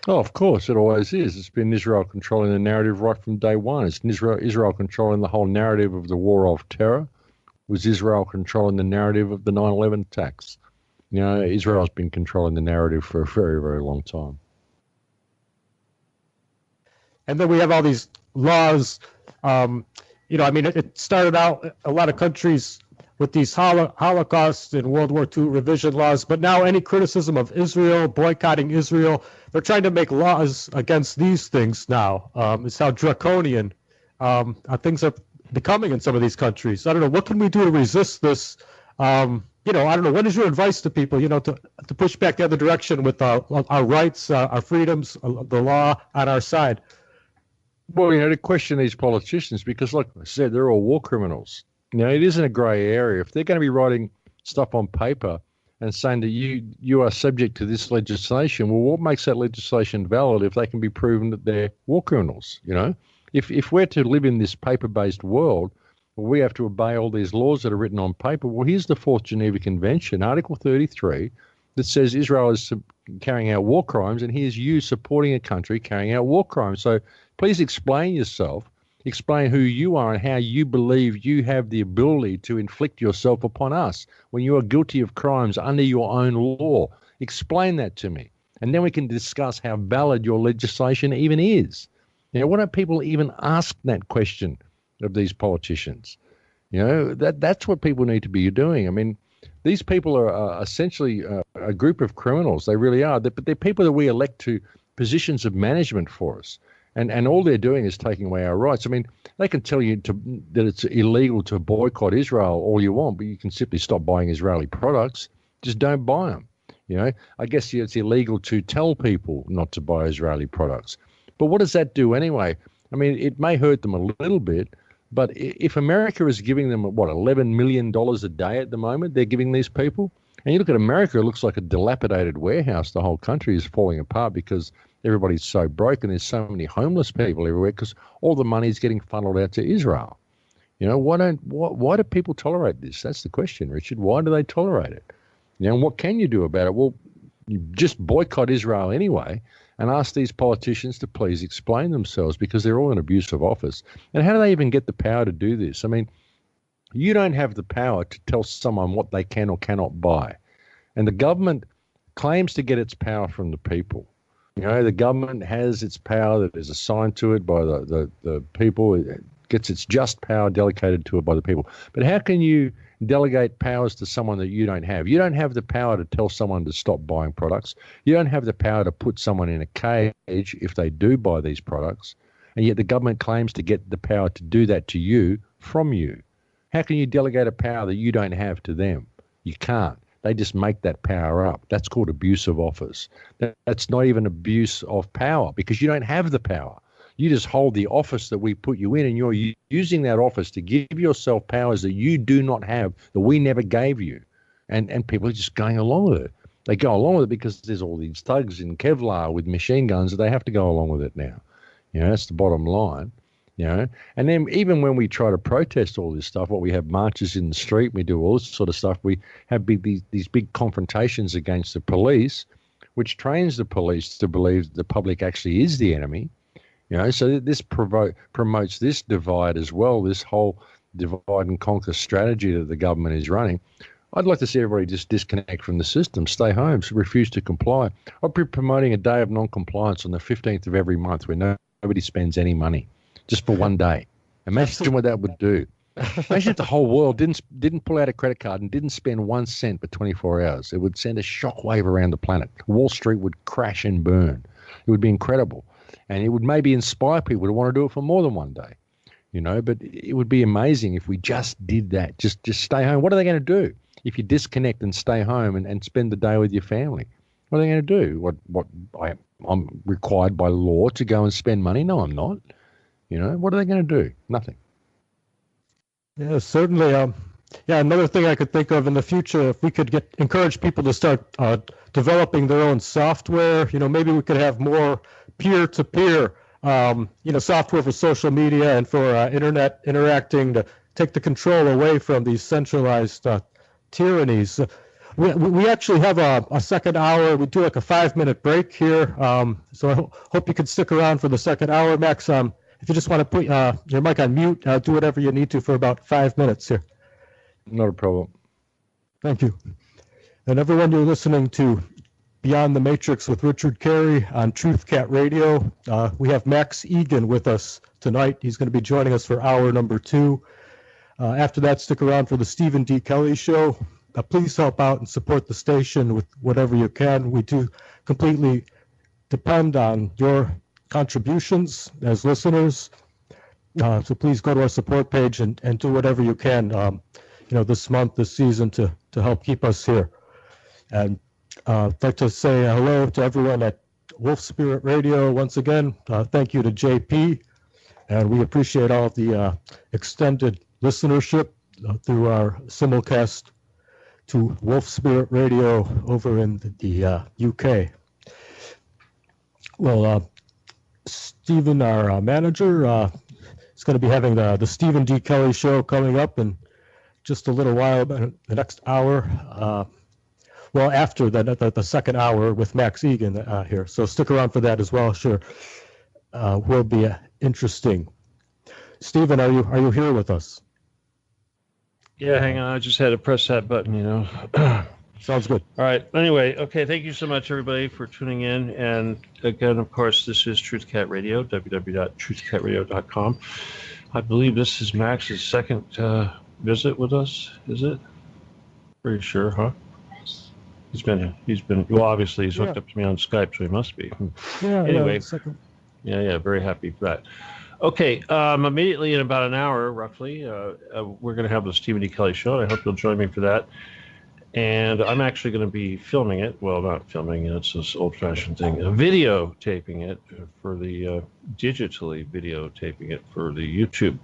Oh, of course, it always is. It's been Israel controlling the narrative right from day one. It's Israel controlling the whole narrative of the war of terror. It was Israel controlling the narrative of the 9/11 attacks. You know, Israel's been controlling the narrative for a very, very long time. And then we have all these laws. It started out a lot of countries with these Holocaust and World War II revision laws, but now any criticism of Israel, boycotting Israel, they're trying to make laws against these things now. It's how draconian things are becoming in some of these countries. I don't know, what can we do to resist this? I don't know, what is your advice to people, to push back the other direction with our rights, our freedoms, the law on our side? Well, to question these politicians, because like I said, they're all war criminals. It isn't a grey area. If they're going to be writing stuff on paper and saying that you are subject to this legislation, well, what makes that legislation valid if they can be proven that they're war criminals? If we're to live in this paper-based world, well, we have to obey all these laws that are written on paper. Well, here's the Fourth Geneva Convention, Article 33, that says Israel is carrying out war crimes, and here's you supporting a country carrying out war crimes. So please explain yourself. Explain who you are and how you believe you have the ability to inflict yourself upon us when you are guilty of crimes under your own law. Explain that to me. And then we can discuss how valid your legislation even is. Why don't people even ask that question of these politicians? That's what people need to be doing. I mean, these people are essentially a group of criminals. They really are. But they're people that we elect to positions of management for us. And all they're doing is taking away our rights. I mean, they can tell you that it's illegal to boycott Israel all you want, but you can simply stop buying Israeli products. Just don't buy them. I guess it's illegal to tell people not to buy Israeli products. But what does that do anyway? I mean, it may hurt them a little bit, but if America is giving them, what, $11 million a day at the moment, they're giving these people. And you look at America, it looks like a dilapidated warehouse. The whole country is falling apart because everybody's so broken. There's so many homeless people everywhere because all the money is getting funneled out to Israel. You know, why do people tolerate this? That's the question, Richard. Why do they tolerate it? You know, and what can you do about it? Well, you just boycott Israel anyway and ask these politicians to please explain themselves because they're all in abuse of office. And how do they even get the power to do this? I mean, you don't have the power to tell someone what they can or cannot buy. And the government claims to get its power from the people. You know, the government has its power that is assigned to it by the people. It gets its just power delegated to it by the people. But how can you delegate powers to someone that you don't have? You don't have the power to tell someone to stop buying products. You don't have the power to put someone in a cage if they do buy these products. And yet the government claims to get the power to do that to you from you. How can you delegate a power that you don't have to them? You can't. They just make that power up. That's called abuse of office. That's not even abuse of power because you don't have the power. You just hold the office that we put you in, and you're using that office to give yourself powers that you do not have, that we never gave you. And people are just going along with it. They go along with it because there's all these thugs in Kevlar with machine guns that they have to go along with it now. You know, that's the bottom line. You know, and then even when we try to protest all this stuff, we have marches in the street, we do all this sort of stuff, we have these big confrontations against the police, which trains the police to believe the public actually is the enemy. You know, so this promotes this divide as well, this whole divide and conquer strategy that the government is running. I'd like to see everybody just disconnect from the system, stay home, refuse to comply. I'd be promoting a day of non-compliance on the 15th of every month where nobody spends any money. Just for one day. Imagine what that would do. Imagine if the whole world didn't pull out a credit card and didn't spend 1 cent for 24 hours. It would send a shockwave around the planet. Wall Street would crash and burn. It would be incredible. And it would maybe inspire people to want to do it for more than one day. You know, but it would be amazing if we just did that. Just stay home. What are they going to do if you disconnect and stay home and spend the day with your family? What are they going to do? I'm required by law to go and spend money? No, I'm not. You know, what are they going to do? Nothing. Yeah, certainly. Another thing I could think of in the future, if we could encourage people to start developing their own software, you know, maybe we could have more peer-to-peer, software for social media and for internet interacting to take the control away from these centralized tyrannies. We actually have a second hour. We do like a 5-minute break here. So I hope you can stick around for the second hour, Max. If you just want to put your mic on mute, do whatever you need to for about 5 minutes here. Not a problem. Thank you. And everyone, you're listening to Beyond the Matrix with Richard Kary on TruthCat Radio. We have Max Igan with us tonight. He's going to be joining us for hour number 2. After that, stick around for the Stephen D. Kelly Show. Please help out and support the station with whatever you can. We do completely depend on your contributions as listeners. So please go to our support page and do whatever you can, this month, this season to help keep us here. And I'd like to say hello to everyone at Wolf Spirit Radio once again. Thank you to JP. And we appreciate all of the extended listenership through our simulcast to Wolf Spirit Radio over in the UK. Well, Stephen, our manager, is going to be having the Stephen D. Kelly Show coming up in just a little while, about the next hour. After the second hour with Max Igan here. So stick around for that as well. Sure, will be interesting. Stephen, are you here with us? Yeah, hang on. I just had to press that button, Sounds good. All right. Anyway, okay. Thank you so much, everybody, for tuning in. And again, of course, this is TruthCat Radio, www.truthcatradio.com. I believe this is Max's second visit with us. Is it? Pretty sure, huh? He's been. Well, obviously, he's hooked up to me on Skype, so he must be. Yeah. Anyway. Yeah. Very happy for that. Okay, immediately in about an hour, roughly, we're going to have the Stephen D. Kelly Show. I hope you'll join me for that. And I'm actually going to be filming it. Well, not filming it. It's this old-fashioned thing. Videotaping it for the digitally videotaping it for the YouTube.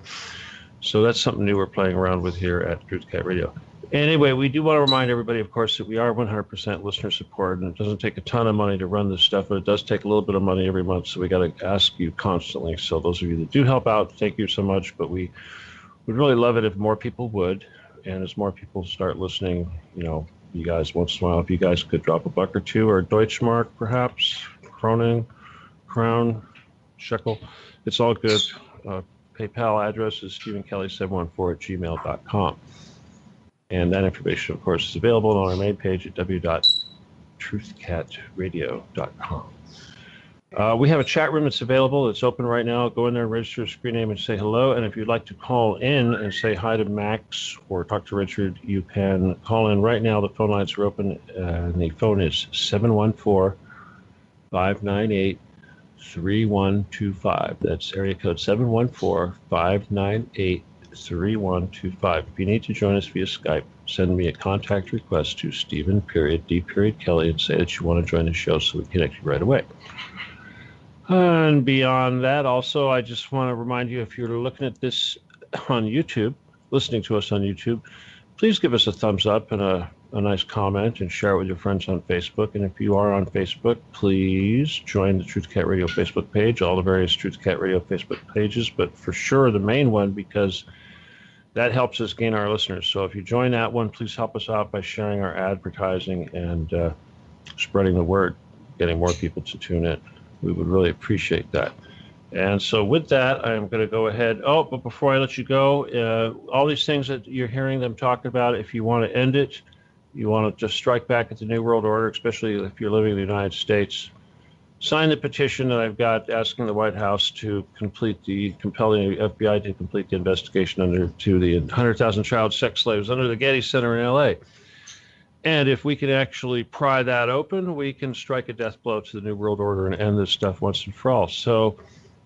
So that's something new we're playing around with here at Truth Cat Radio. Anyway, we do want to remind everybody, of course, that we are 100% listener support, and it doesn't take a ton of money to run this stuff, but it does take a little bit of money every month, so we got to ask you constantly. So those of you that do help out, thank you so much, but we would really love it if more people would, and as more people start listening, you know, you guys once in a while, if you guys could drop $1 or $2, or Deutschmark, perhaps, Crown, shekel, it's all good. PayPal address is stephenkelly714@gmail.com. And that information, of course, is available on our main page at w.truthcatradio.com. We have a chat room that's available. It's open right now. Go in there, register a screen name, and say hello. And if you'd like to call in and say hi to Max or talk to Richard, you can call in right now. The phone lines are open, and the phone is 714-598-3125. That's area code 714-598-3125. If you need to join us via Skype, send me a contact request to Stephen.D.Kelly and say that you want to join the show so we can connect you right away. And beyond that, also, I just want to remind you, if you're looking at this on YouTube, listening to us on YouTube, please give us a thumbs up and a nice comment and share it with your friends on Facebook. And if you are on Facebook, please join the Truth Cat Radio Facebook page, all the various Truth Cat Radio Facebook pages, but for sure the main one, because that helps us gain our listeners. So if you join that one, please help us out by sharing our advertising and spreading the word, getting more people to tune in. We would really appreciate that. And so with that, I'm going to go ahead. Oh, but before I let you go, all these things that you're hearing them talk about, if you want to end it, you want to just strike back at the New World Order, especially if you're living in the United States, sign the petition that I've got asking the White House to compel the FBI to complete the investigation into the 100,000 child sex slaves under the Getty Center in L.A. And if we can actually pry that open, we can strike a death blow to the New World Order and end this stuff once and for all. So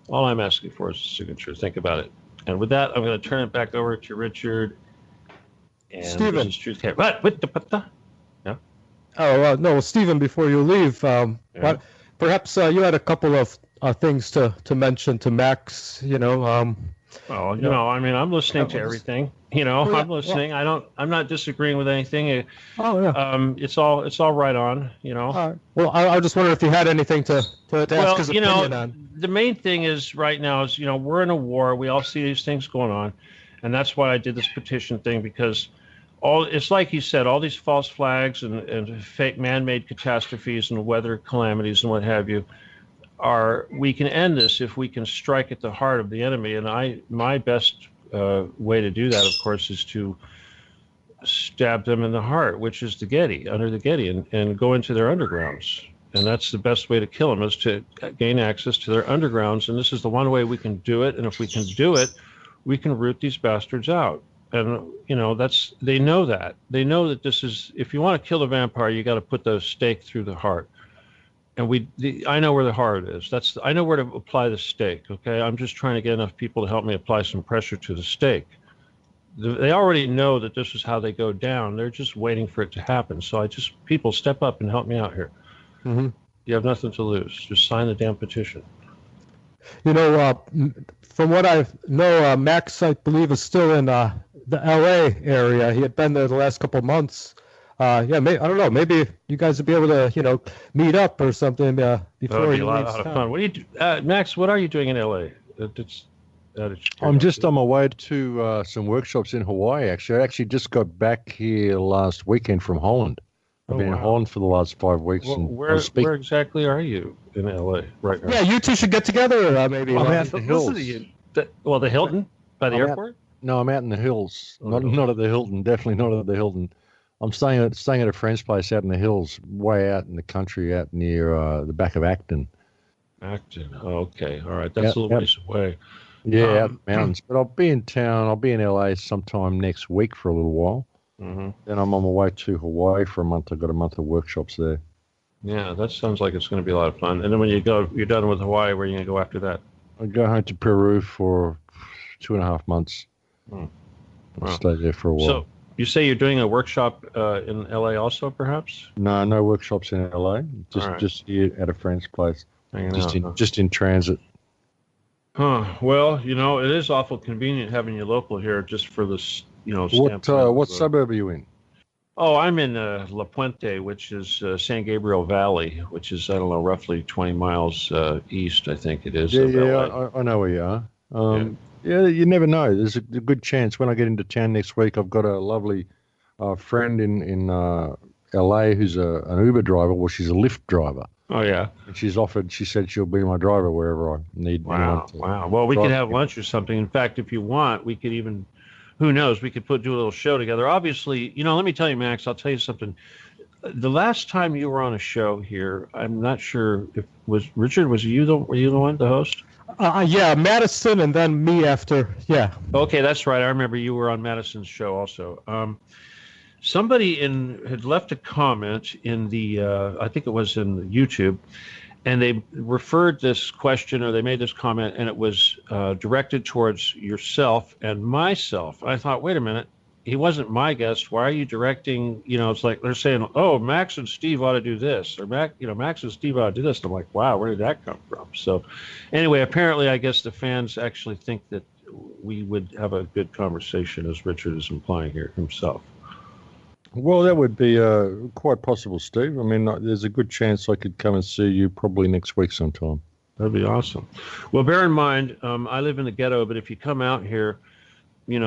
all I'm asking for is a signature. Think about it. And with that, I'm going to turn it back over to Richard. And Stephen. This is Truth Cat. What? Yeah. Oh, no, Stephen, before you leave, perhaps you had a couple of things to mention to Max, Well, I mean, I'm listening to everything. I'm listening. I'm not disagreeing with anything. It's all right on. Well, I just wondered if you had anything to ask his opinion on. The main thing is right now is we're in a war. We all see these things going on, and that's why I did this petition thing, because it's like he said, all these false flags and fake man-made catastrophes and weather calamities and what have you. We can end this if we can strike at the heart of the enemy. And my best way to do that, of course, is to stab them in the heart, which is under the Getty, and go into their undergrounds. And that's the best way to kill them, is to gain access to their undergrounds. And this is the one way we can do it. And if we can do it, we can root these bastards out. And, they know that. They know that this is, if you want to kill the vampire, you got to put the stake through the heart. And I know where the heart is. I know where to apply the stake, okay? I'm just trying to get enough people to help me apply some pressure to the stake. They already know that this is how they go down. They're just waiting for it to happen. So people step up and help me out here. Mm-hmm. You have nothing to lose. Just sign the damn petition. From what I know, Max, I believe, is still in the L.A. area. He had been there the last couple of months. I don't know. Maybe you guys would be able to, meet up or something before he leaves. That would be a lot of fun. What do you, Max? What are you doing in L.A.? I'm just on my way to some workshops in Hawaii. Actually, I actually just got back here last weekend from Holland. I've been in Holland for the last 5 weeks. Well, where exactly are you in L.A. right now? Yeah, you two should get together. Maybe. I'm out in the hills. The Hilton by the airport. No, I'm out in the hills. Not at the Hilton. Definitely not at the Hilton. I'm staying at a friend's place out in the hills, way out in the country, out near the back of Acton. Acton. Okay. All right. That's a little ways away. Yeah, out in the mountains. But I'll be in town. I'll be in LA sometime next week for a little while. Mm-hmm. Then I'm on my way to Hawaii for a month. I've got a month of workshops there. Yeah, that sounds like it's going to be a lot of fun. And then when you're done with Hawaii, where are you going to go after that? I'll go home to Peru for 2.5 months. Wow. I'll stay there for a while. So You say you're doing a workshop in LA also, perhaps? No workshops in LA. Right. Just here at a friend's place. Hanging out, Just in transit. Huh. Well, it is awful convenient having you local here just for this, What suburb are you in? Oh, I'm in La Puente, which is San Gabriel Valley, which is, I don't know, roughly 20 miles east, I think it is. Yeah, I know where you are. Yeah, you never know. There's a good chance when I get into town next week, I've got a lovely friend in LA who's an Uber driver. Well, she's a Lyft driver. Oh, yeah. And she said she'll be my driver wherever I need. Wow. Well, we could have lunch or something. In fact, if you want, we could even, who knows, we could do a little show together. Obviously, let me tell you, Max, I'll tell you something. The last time you were on a show here, I'm not sure if Richard, were you the one, the host? Yeah, Madison and then me after. Yeah. Okay, that's right. I remember you were on Madison's show also. Somebody had left a comment in the, I think it was in YouTube, and they referred this question, or they made this comment, and it was directed towards yourself and myself. I thought, wait a minute, he wasn't my guest. Why are you directing? It's like they're saying, oh, Max and Steve ought to do this, or Max and Steve ought to do this. And I'm like, wow, where did that come from? So anyway, apparently, I guess the fans actually think that we would have a good conversation, as Richard is implying here himself. Well, that would be quite possible, Steve. I mean, there's a good chance I could come and see you probably next week sometime. That'd be awesome. Well, bear in mind, I live in the ghetto, but if you come out here, we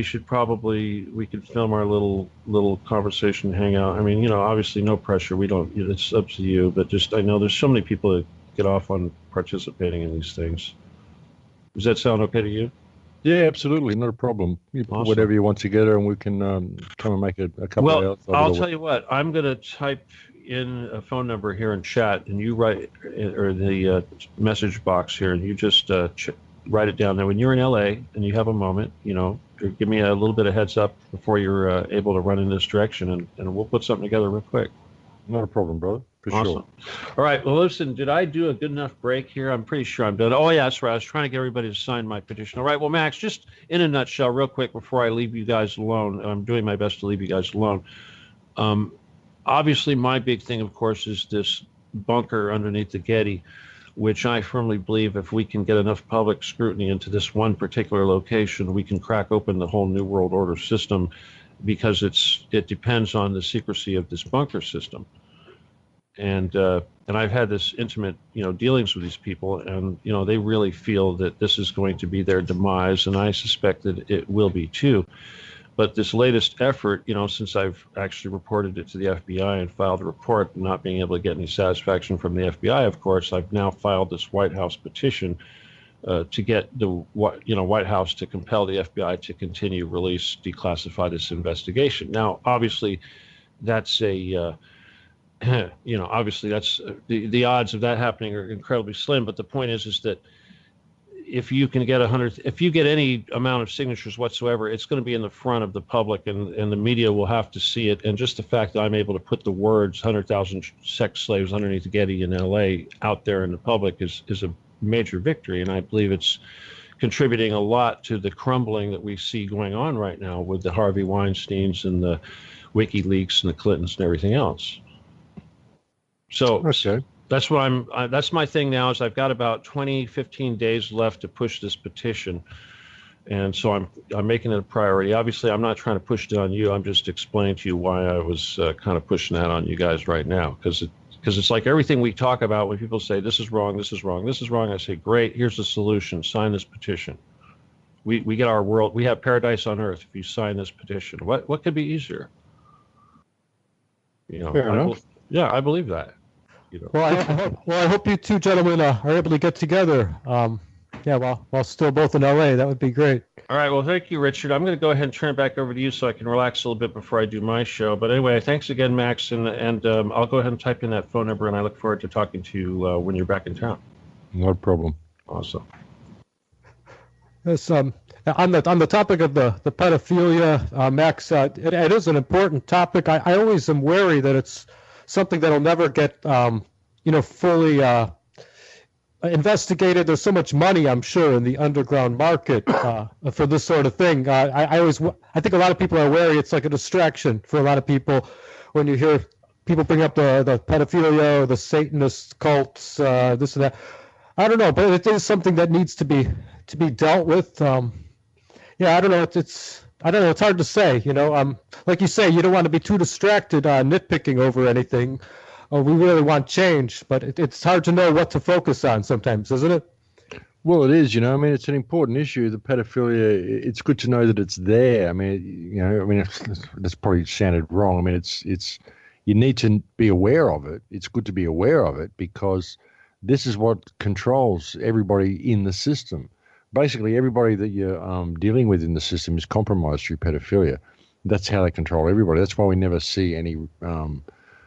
could film our little conversation hangout. I mean, obviously no pressure. We don't, it's up to you, but just, I know there's so many people that get off on participating in these things. Does that sound okay to you? Yeah, absolutely. Not a problem. You put Awesome. whatever you want together and we can come and make a couple of hours. Well, I'll tell you what, I'm going to type in a phone number here in chat, and you write, or the message box here, and you just write it down there. When you're in LA and you have a moment, give me a little bit of heads up before you're able to run in this direction, and we'll put something together real quick. Not a problem, brother. For awesome. Sure. All right. Well, listen, did I do a good enough break here? I'm pretty sure I'm done. Oh, yeah, that's right. I was trying to get everybody to sign my petition. All right. Well, Max, just in a nutshell, real quick, before I leave you guys alone, I'm doing my best to leave you guys alone. Obviously, my big thing, of course, is this bunker underneath the Getty, which I firmly believe if we can get enough public scrutiny into this one particular location, we can crack open the whole New World Order system, because it depends on the secrecy of this bunker system. And I've had this intimate, dealings with these people, and, they really feel that this is going to be their demise, and I suspect that it will be too. But this latest effort, since I've actually reported it to the FBI and filed a report, not being able to get any satisfaction from the FBI, of course, I've now filed this White House petition to get the White House to compel the FBI to continue, release, declassify this investigation. Now, obviously, that's obviously that's the odds of that happening are incredibly slim. But the point is that if you can get if you get any amount of signatures whatsoever, it's going to be in the front of the public, and the media will have to see it. And just the fact that I'm able to put the words 100,000 sex slaves underneath the Getty in LA out there in the public is a major victory. And I believe it's contributing a lot to the crumbling that we see going on right now with the Harvey Weinsteins and the WikiLeaks and the Clintons and everything else. So okay. That's what that's my thing now, is I've got about 15 days left to push this petition. And so I'm making it a priority. Obviously, I'm not trying to push it on you. I'm just explaining to you why I was kind of pushing that on you guys right now. Because it's like everything we talk about, when people say, this is wrong, this is wrong, this is wrong, I say, great, here's the solution. Sign this petition. We get our world, we have paradise on earth if you sign this petition. What could be easier? Fair enough. I believe that. Well, I hope you two gentlemen are able to get together. While still both in LA, that would be great. All right. Well, thank you, Richard. I'm going to go ahead and turn it back over to you so I can relax a little bit before I do my show. But anyway, thanks again, Max, and I'll go ahead and type in that phone number, and I look forward to talking to you when you're back in town. No problem. Awesome. Yes, on the topic of the pedophilia, Max, it is an important topic. I always am wary that it's something that'll never get fully investigated. There's so much money, I'm sure, in the underground market for this sort of thing. I think a lot of people are wary. It's like a distraction for a lot of people when you hear people bring up the pedophilia, the Satanist cults, this and that. I don't know, but it is something that needs to be dealt with. Yeah, I don't know. I don't know. It's hard to say. Like you say, you don't want to be too distracted nitpicking over anything. We really want change, but it's hard to know what to focus on sometimes, isn't it? Well, it is. I mean, it's an important issue. The pedophilia. It's good to know that it's there. I mean, that's probably sounded wrong. I mean, it's you need to be aware of it. It's good to be aware of it because this is what controls everybody in the system. Basically, everybody that you're dealing with in the system is compromised through pedophilia. That's how they control everybody. That's why we never see any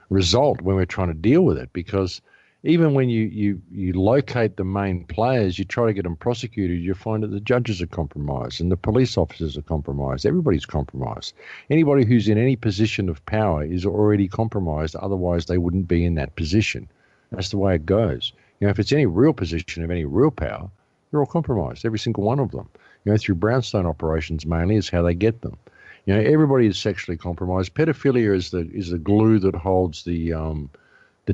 result when we're trying to deal with it, because even when you locate the main players, you try to get them prosecuted, you find that the judges are compromised and the police officers are compromised. Everybody's compromised. Anybody who's in any position of power is already compromised, otherwise they wouldn't be in that position. That's the way it goes. If it's any real position of any real power, they're all compromised, every single one of them. Through brownstone operations mainly is how they get them. Everybody is sexually compromised. Pedophilia is the glue that holds the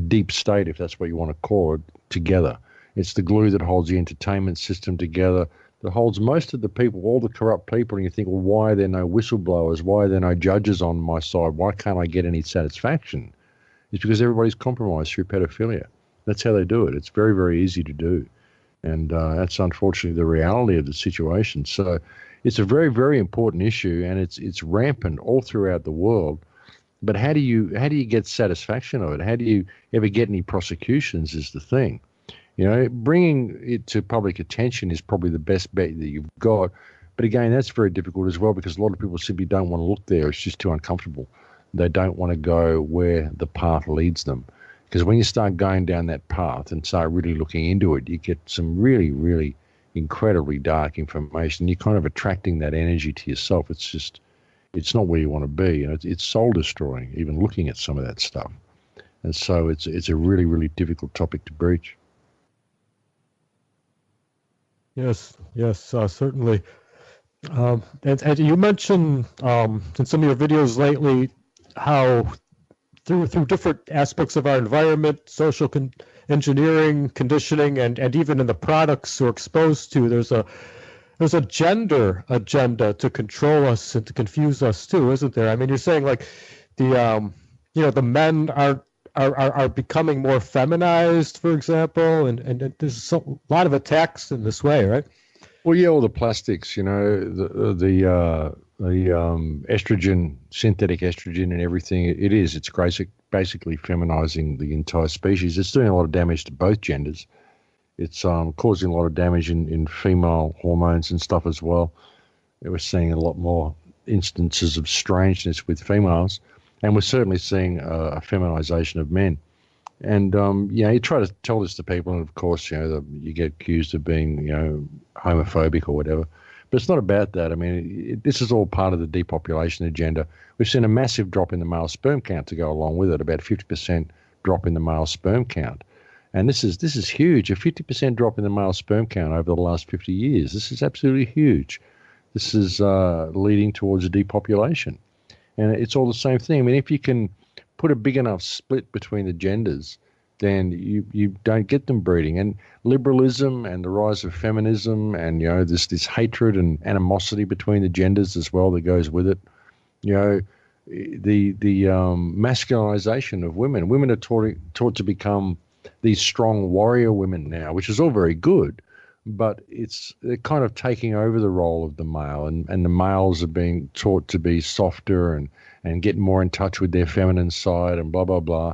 deep state, if that's what you want to call it, together. It's the glue that holds the entertainment system together, that holds most of the people, all the corrupt people. And you think, well, why are there no whistleblowers? Why are there no judges on my side? Why can't I get any satisfaction? It's because everybody's compromised through pedophilia. That's how they do it. It's very, very easy to do. And that's unfortunately the reality of the situation. So it's a very, very important issue, and it's rampant all throughout the world. But how do you get satisfaction of it? How do you ever get any prosecutions is the thing. Bringing it to public attention is probably the best bet that you've got. But again, that's very difficult as well because a lot of people simply don't want to look there. It's just too uncomfortable. They don't want to go where the path leads them. Because when you start going down that path and start really looking into it, you get some really, really incredibly dark information. You're kind of attracting that energy to yourself. It's not where you want to be. It's soul destroying, even looking at some of that stuff. And so it's a really, really difficult topic to breach. Yes, certainly. And you mentioned in some of your videos lately how through different aspects of our environment, social engineering, conditioning, and even in the products we're exposed to, there's a gender agenda to control us and to confuse us too, isn't there? I mean, you're saying like the men are becoming more feminized, for example, and there's a lot of attacks in this way, right? Well, yeah, all the plastics, the estrogen, synthetic estrogen and everything, it's basically feminizing the entire species. It's doing a lot of damage to both genders. It's causing a lot of damage in female hormones and stuff as well. We're seeing a lot more instances of strangeness with females, and we're certainly seeing a feminization of men. And, you try to tell this to people, and of course, you get accused of being, homophobic or whatever. But it's not about that. I mean, this is all part of the depopulation agenda. We've seen a massive drop in the male sperm count to go along with it, about 50% drop in the male sperm count. And this is huge, a 50% drop in the male sperm count over the last 50 years. This is absolutely huge. This is leading towards a depopulation. And it's all the same thing. I mean, if you can put a big enough split between the genders, then you don't get them breeding. And liberalism and the rise of feminism and, this hatred and animosity between the genders as well that goes with it, the masculinization of women. Women are taught to become these strong warrior women now, which is all very good, but they're kind of taking over the role of the male, and the males are being taught to be softer and get more in touch with their feminine side and blah, blah, blah.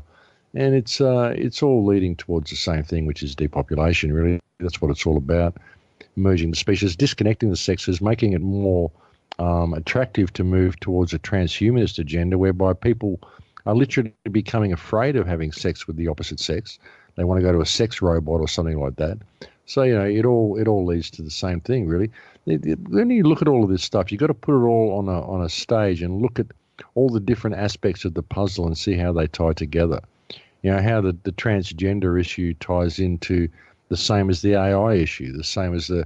And it's all leading towards the same thing, which is depopulation, really. That's what it's all about. Merging the species, disconnecting the sexes, making it more attractive to move towards a transhumanist agenda whereby people are literally becoming afraid of having sex with the opposite sex. They want to go to a sex robot or something like that. So, it all leads to the same thing, really. When you look at all of this stuff, you've got to put it all on a stage and look at all the different aspects of the puzzle and see how they tie together. How the transgender issue ties into the same as the AI issue, the same as the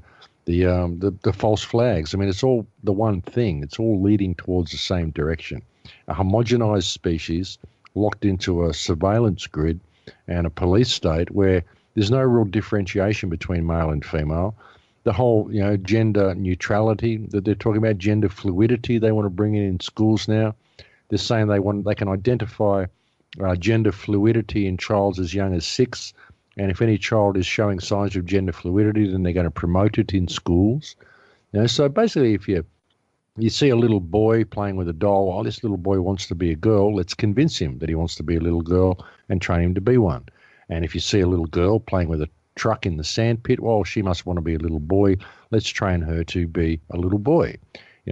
false flags. I mean, it's all the one thing. It's all leading towards the same direction. A homogenized species locked into a surveillance grid and a police state where there's no real differentiation between male and female. The whole, gender neutrality that they're talking about, gender fluidity, they want to bring in schools now. They're saying they can identify gender fluidity in trials as young as 6. And if any child is showing signs of gender fluidity, then they're going to promote it in schools. So basically, if you see a little boy playing with a doll, this little boy wants to be a girl, let's convince him that he wants to be a little girl and train him to be one. And if you see a little girl playing with a truck in the sandpit, well, she must want to be a little boy. Let's train her to be a little boy.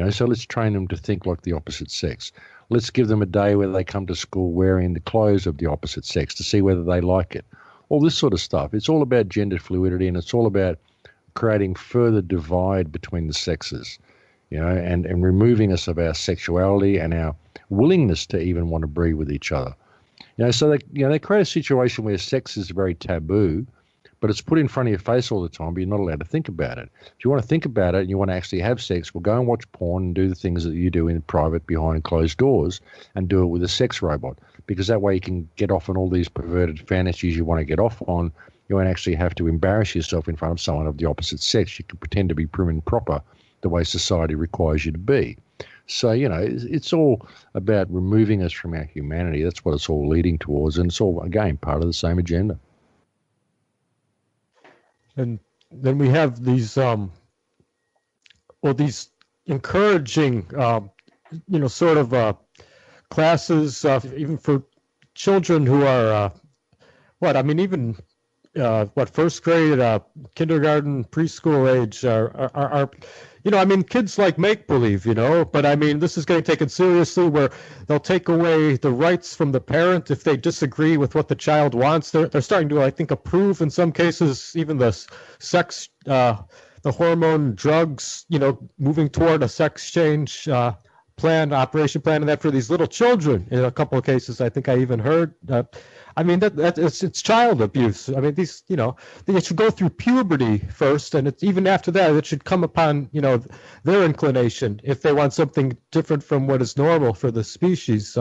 So let's train them to think like the opposite sex. Let's give them a day where they come to school wearing the clothes of the opposite sex to see whether they like it. All this sort of stuff. It's all about gender fluidity, and it's all about creating further divide between the sexes, and removing us of our sexuality and our willingness to even want to breed with each other. So they create a situation where sex is very taboo, but it's put in front of your face all the time, but you're not allowed to think about it. If you want to think about it and you want to actually have sex, well, go and watch porn and do the things that you do in private behind closed doors and do it with a sex robot, because that way you can get off on all these perverted fantasies you want to get off on. You won't actually have to embarrass yourself in front of someone of the opposite sex. You can pretend to be prim and proper the way society requires you to be. So, it's all about removing us from our humanity. That's what it's all leading towards. And it's all, again, part of the same agenda. And then we have these, these encouraging, sort of classes, even for children who are, even first grade, kindergarten, preschool age are kids like make-believe, but this is getting taken seriously, where they'll take away the rights from the parent if they disagree with what the child wants. They're starting to, I think, approve in some cases, even the sex, the hormone drugs, moving toward a sex change operation plan, and that for these little children. In a couple of cases, I think I even heard. It's child abuse. These, they should go through puberty first, and it's even after that, it should come upon, their inclination if they want something different from what is normal for the species.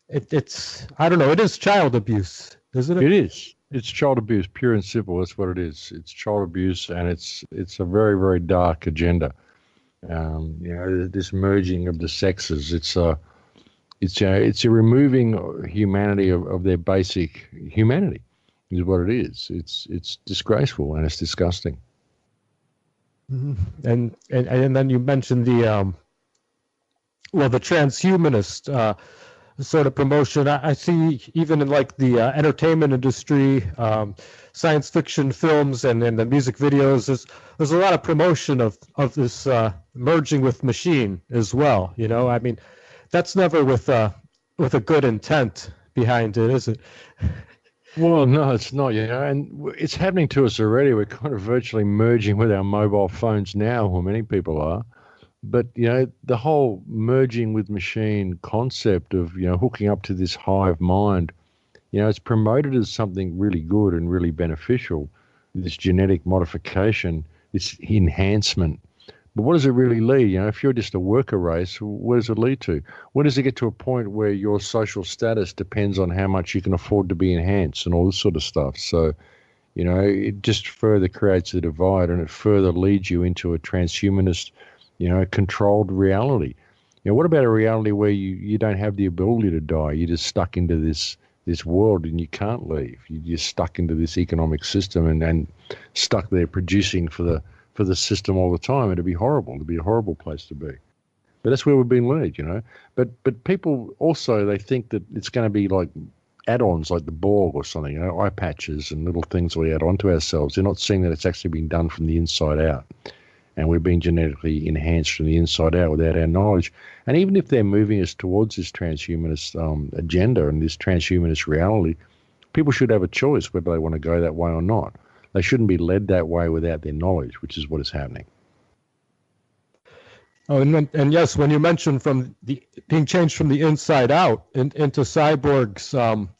It's I don't know. It is child abuse, isn't it? It is. It's child abuse, pure and simple. That's what it is. It's child abuse, and it's a very, very dark agenda. This merging of the sexes. It's a removing humanity of their basic humanity, is what it is. It's disgraceful and it's disgusting. Mm-hmm. And then you mentioned the transhumanist sort of promotion. I see even in like the entertainment industry, science fiction films and the music videos. There's a lot of promotion of this merging with machine as well. That's never with a good intent behind it, is it? Well, no, it's not. And it's happening to us already. We're kind of virtually merging with our mobile phones now, or many people are. But the whole merging with machine concept of hooking up to this hive mind, it's promoted as something really good and really beneficial. This genetic modification, this enhancement. But what does it really lead? If you're just a worker race, where does it lead to? Where does it get to a point where your social status depends on how much you can afford to be enhanced and all this sort of stuff? So, it just further creates a divide, and it further leads you into a transhumanist, controlled reality. What about a reality where you don't have the ability to die? You're just stuck into this world and you can't leave. You're stuck into this economic system and stuck there producing for the system all the time. It'd be horrible. It'd be a horrible place to be. But that's where we've been led, But people also, they think that it's going to be like add-ons like the Borg or something, eye patches and little things we add on to ourselves. They're not seeing that it's actually been done from the inside out. And we're being genetically enhanced from the inside out without our knowledge. And even if they're moving us towards this transhumanist agenda and this transhumanist reality, people should have a choice whether they want to go that way or not. They shouldn't be led that way without their knowledge, which is what is happening. Oh, and yes, when you mentioned from the being changed from the inside out into cyborgs,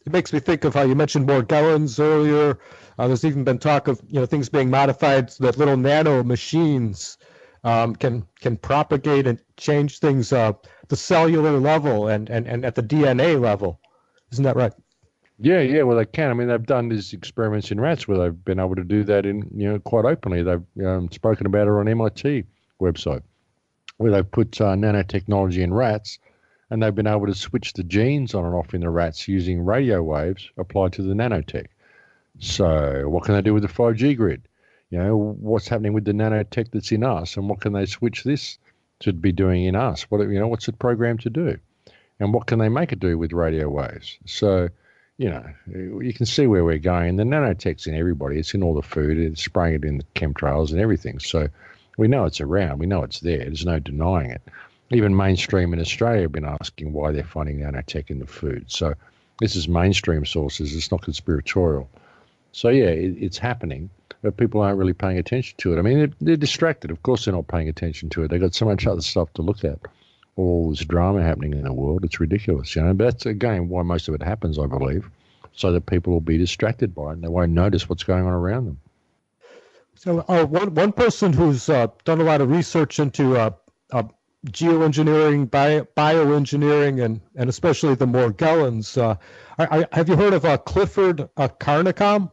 it makes me think of how you mentioned Morgellons earlier. There's even been talk of things being modified so that little nano machines can propagate and change things the cellular level and at the DNA level. Isn't that right? Yeah, yeah. Well, they can. I mean, they've done these experiments in rats where they've been able to do that quite openly. They've spoken about it on MIT website, where they've put nanotechnology in rats, and they've been able to switch the genes on and off in the rats using radio waves applied to the nanotech. So what can they do with the 5G grid? What's happening with the nanotech that's in us, and what can they switch this to be doing in us? What's it programmed to do? And what can they make it do with radio waves? So, you can see where we're going. The nanotech's in everybody. It's in all the food. It's spraying it in the chemtrails and everything. So we know it's around. We know it's there. There's no denying it. Even mainstream in Australia have been asking why they're finding nanotech in the food. So this is mainstream sources. It's not conspiratorial. So, yeah, it's happening, but people aren't really paying attention to it. I mean, they're distracted. Of course they're not paying attention to it. They've got so much other stuff to look at. All this drama happening in the world, it's ridiculous, But that's, again, why most of it happens, I believe, so that people will be distracted by it and they won't notice what's going on around them. So one person who's done a lot of research into geoengineering, bioengineering, and especially the Morgellons, have you heard of Clifford Carnicom?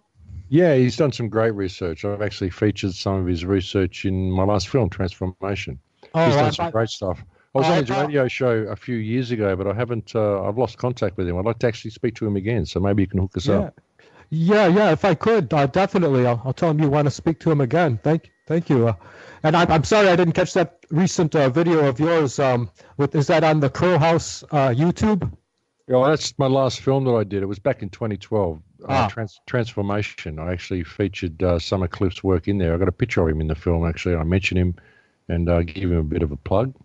Yeah, he's done some great research. I've actually featured some of his research in my last film, Transformation. He's done some great stuff. I was on his radio show a few years ago, but I haven't. I've lost contact with him. I'd like to actually speak to him again, so maybe you can hook us up. Yeah. If I could, definitely. I'll tell him you want to speak to him again. Thank you. And I'm sorry I didn't catch that recent video of yours. Is that on the Crow House YouTube? Yeah, well, that's my last film that I did. It was back in 2012. Transformation. I actually featured some of Cliff's work in there. I got a picture of him in the film. Actually, I mentioned him and give him a bit of a plug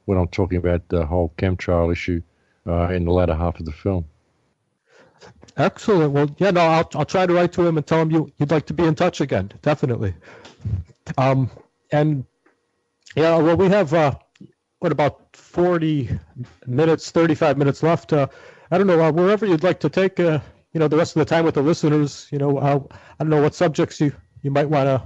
when I'm talking about the whole chemtrail issue in the latter half of the film. Excellent. Well, yeah, no, I'll try to write to him and tell him you'd like to be in touch again. Definitely. And yeah, well, we have about 40 minutes, 35 minutes left. I don't know, wherever you'd like to take the rest of the time with the listeners. I don't know what subjects you might want to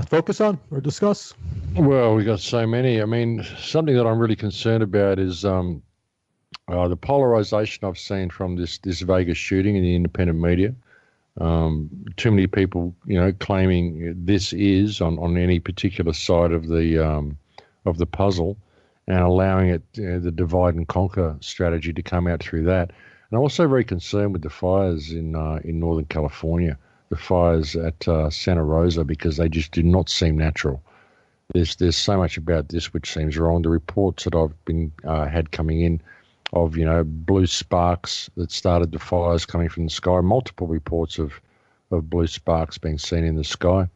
focus on or discuss? Well, we got so many. I mean, something that I'm really concerned about is the polarization I've seen from this Vegas shooting in the independent media. Too many people, claiming this is on any particular side of the puzzle, and allowing it the divide and conquer strategy to come out through that. And I'm also very concerned with the fires in Northern California. The fires at Santa Rosa, because they just do not seem natural. There's so much about this which seems wrong. The reports that I've been had coming in of blue sparks that started the fires coming from the sky. Multiple reports of blue sparks being seen in the sky,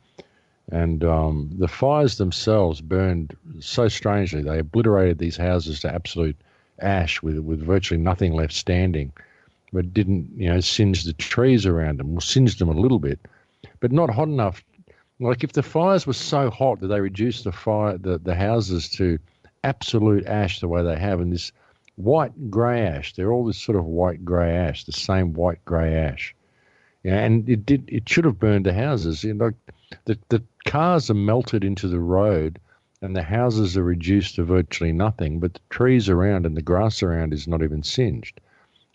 and the fires themselves burned so strangely. They obliterated these houses to absolute ash with virtually nothing left standing. But didn't, singe the trees around them. Well, singed them a little bit, but not hot enough. Like if the fires were so hot that they reduced the houses to absolute ash the way they have, and this white grey ash, they're all this sort of white grey ash, the same white grey ash. And it should have burned the houses. The cars are melted into the road, and the houses are reduced to virtually nothing, but the trees around and the grass around is not even singed.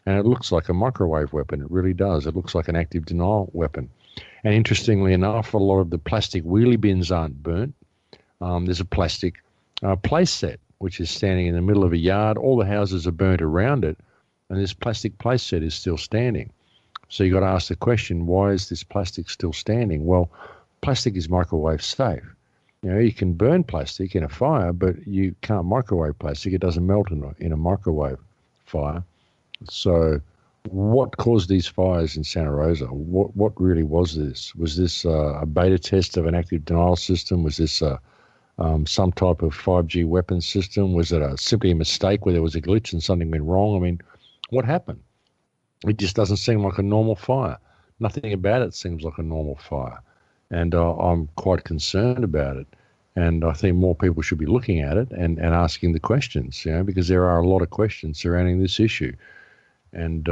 And it looks like a microwave weapon. It really does. It looks like an active denial weapon. And interestingly enough, a lot of the plastic wheelie bins aren't burnt. There's a plastic place set, which is standing in the middle of a yard. All the houses are burnt around it, and this plastic place set is still standing. So you've got to ask the question, why is this plastic still standing? Well, plastic is microwave safe. You can burn plastic in a fire, but you can't microwave plastic. It doesn't melt in a microwave fire. So what caused these fires in Santa Rosa? What really was this? Was this a beta test of an active denial system? Was this some type of 5G weapon system? Was it simply a mistake where there was a glitch and something went wrong? I mean, what happened? It just doesn't seem like a normal fire. Nothing about it seems like a normal fire. And I'm quite concerned about it. And I think more people should be looking at it and asking the questions, because there are a lot of questions surrounding this issue. And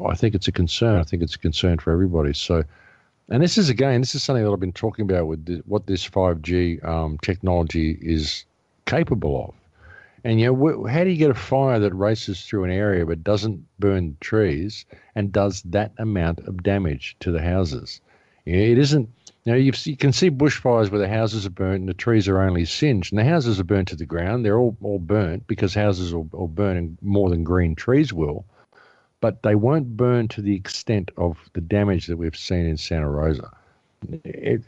I think it's a concern. I think it's a concern for everybody. So, and this is something that I've been talking about with what this 5G technology is capable of. And, how do you get a fire that races through an area but doesn't burn trees and does that amount of damage to the houses? It isn't, you can see bushfires where the houses are burnt and the trees are only singed, and the houses are burnt to the ground. They're all burnt because houses will burn more than green trees will, but they won't burn to the extent of the damage that we've seen in Santa Rosa.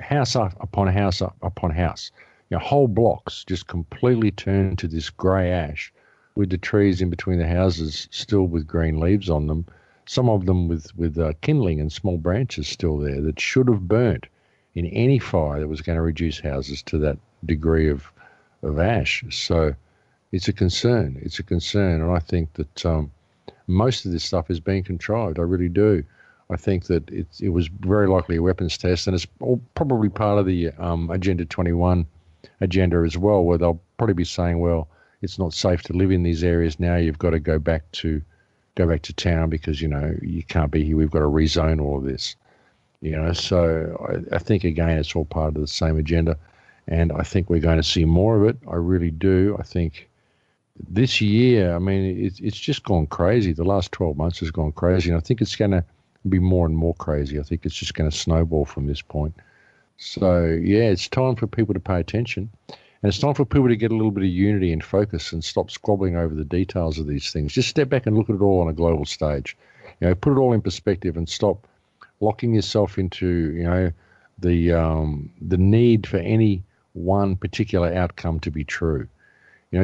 House upon house upon house. Whole blocks just completely turn to this grey ash with the trees in between the houses still with green leaves on them, some of them with kindling and small branches still there that should have burnt in any fire that was going to reduce houses to that degree of ash. So it's a concern. It's a concern. And I think that most of this stuff is being contrived. I really do. I think that it was very likely a weapons test, and it's probably part of the Agenda 21 agenda as well, where they'll probably be saying, well, it's not safe to live in these areas now. You've got to go back to town because, you can't be here. We've got to rezone all of this. So I think, again, it's all part of the same agenda, and I think we're going to see more of it. I really do. I think this year, it's just gone crazy. The last 12 months has gone crazy, and I think it's going to be more and more crazy. I think it's just going to snowball from this point. So, yeah, it's time for people to pay attention, and it's time for people to get a little bit of unity and focus and stop squabbling over the details of these things. Just step back and look at it all on a global stage. Put it all in perspective and stop locking yourself into, the need for any one particular outcome to be true.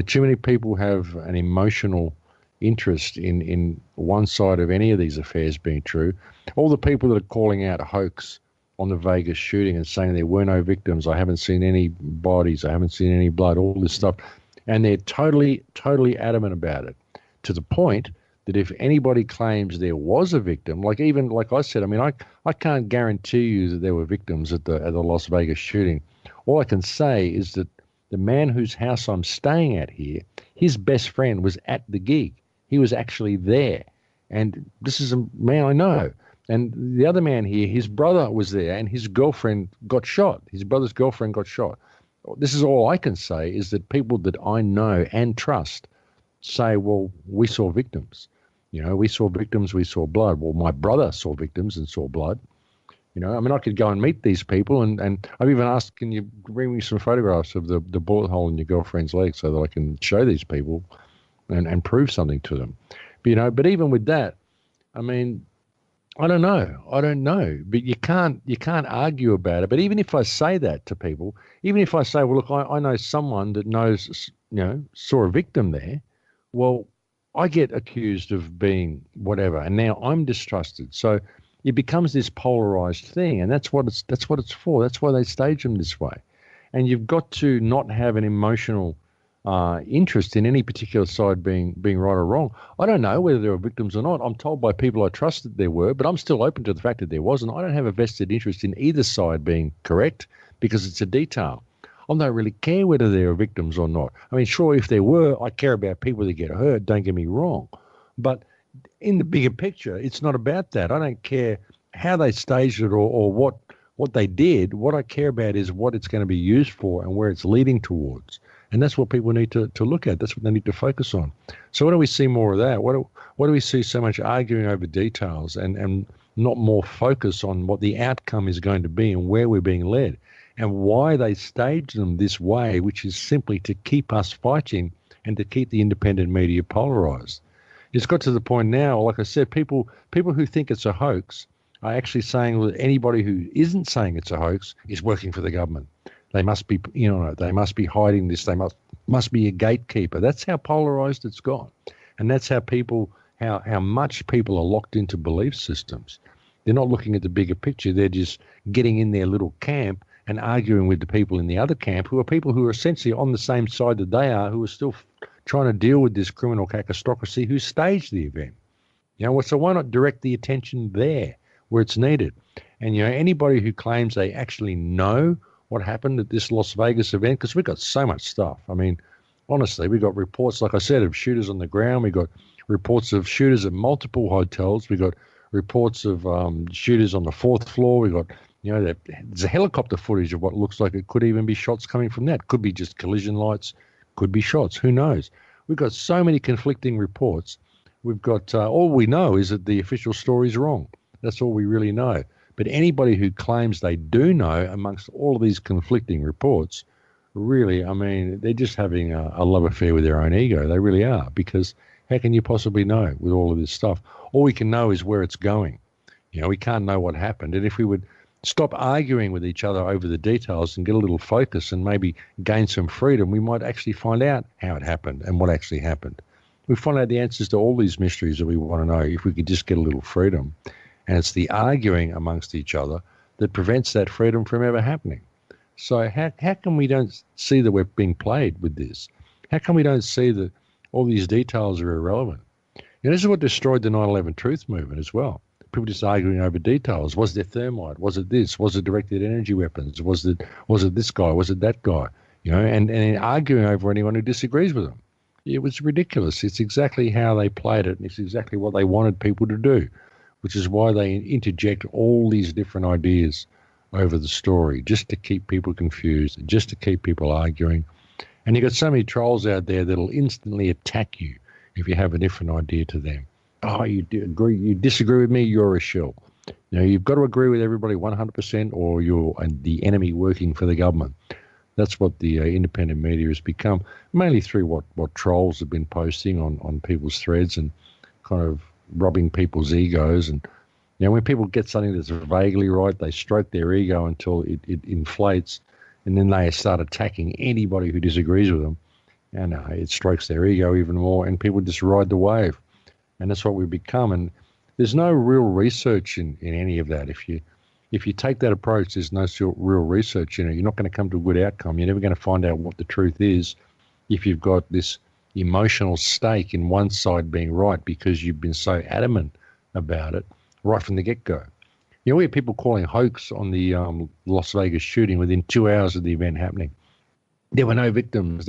Too many people have an emotional interest in one side of any of these affairs being true. All the people that are calling out a hoax on the Vegas shooting and saying there were no victims, I haven't seen any bodies, I haven't seen any blood, all this stuff. And they're totally, totally adamant about it, to the point that if anybody claims there was a victim, like I said, I can't guarantee you that there were victims at the Las Vegas shooting. All I can say is that the man whose house I'm staying at here, his best friend was at the gig. He was actually there. And this is a man I know. And the other man here, his brother was there and his girlfriend got shot. His brother's girlfriend got shot. This is all I can say, is that people that I know and trust say, well, we saw victims. We saw victims, we saw blood. Well, my brother saw victims and saw blood. I could go and meet these people, and I've even asked, can you bring me some photographs of the bullet hole in your girlfriend's leg so that I can show these people and prove something to them. But even with that, I don't know. But you can't argue about it. But even if I say that to people, even if I say, well, look, I know someone that knows, saw a victim there, well, I get accused of being whatever, and now I'm distrusted. So it becomes this polarized thing, and that's what it's for. That's why they stage them this way. And you've got to not have an emotional interest in any particular side being right or wrong. I don't know whether there were victims or not. I'm told by people I trust that there were, but I'm still open to the fact that there wasn't. I don't have a vested interest in either side being correct because it's a detail. I don't really care whether there are victims or not. Sure, if there were, I care about people that get hurt, don't get me wrong. But in the bigger picture, it's not about that. I don't care how they staged it or what they did. What I care about is what it's going to be used for and where it's leading towards. And that's what people need to look at. That's what they need to focus on. So why do we see more of that? Why do we see so much arguing over details and not more focus on what the outcome is going to be and where we're being led? And why they stage them this way, which is simply to keep us fighting and to keep the independent media polarized. It's got to the point now, like I said, people who think it's a hoax are actually saying that anybody who isn't saying it's a hoax is working for the government. They must be, they must be hiding this. They must be a gatekeeper. That's how polarized it's gone. And that's how how much people are locked into belief systems. They're not looking at the bigger picture. They're just getting in their little camp and arguing with the people in the other camp, who are people who are essentially on the same side that they are, who are still trying to deal with this criminal catastrophe, who staged the event. So why not direct the attention there where it's needed? And, anybody who claims they actually know what happened at this Las Vegas event? Because we've got so much stuff. I mean, honestly, we got reports, like I said, of shooters on the ground. We got reports of shooters at multiple hotels. We got reports of shooters on the fourth floor. We got, there's a helicopter footage of what looks like it could even be shots coming from that. Could be just collision lights. Could be shots. Who knows? We've got so many conflicting reports. We've got all we know is that the official story is wrong. That's all we really know. But anybody who claims they do know amongst all of these conflicting reports, really, I mean, they're just having a love affair with their own ego. They really are, because how can you possibly know with all of this stuff? All we can know is where it's going. We can't know what happened. And if we would stop arguing with each other over the details and get a little focus and maybe gain some freedom, we might actually find out how it happened and what actually happened. We find out the answers to all these mysteries that we want to know if we could just get a little freedom. And it's the arguing amongst each other that prevents that freedom from ever happening. So how come we don't see that we're being played with this? How come we don't see that all these details are irrelevant? This is what destroyed the 9/11 truth movement as well. People just arguing over details. Was there thermite? Was it this? Was it directed energy weapons? Was it this guy? Was it that guy? And arguing over anyone who disagrees with them. It was ridiculous. It's exactly how they played it, and it's exactly what they wanted people to do, which is why they interject all these different ideas over the story, just to keep people confused, just to keep people arguing. And you've got so many trolls out there that'll instantly attack you if you have a different idea to them. Oh, you disagree with me, you're a shill. You've got to agree with everybody 100%, or you're the enemy working for the government. That's what the independent media has become, mainly through what trolls have been posting on people's threads and kind of robbing people's egos. And when people get something that's vaguely right, they stroke their ego until it inflates, and then they start attacking anybody who disagrees with them, and it strokes their ego even more, and people just ride the wave. And that's what we've become. And there's no real research in any of that. If you take that approach, there's no real research in it. You're not going to come to a good outcome. You're never going to find out what the truth is if you've got this emotional stake in one side being right because you've been so adamant about it right from the get-go. We have people calling hoax on the Las Vegas shooting within 2 hours of the event happening. There were no victims.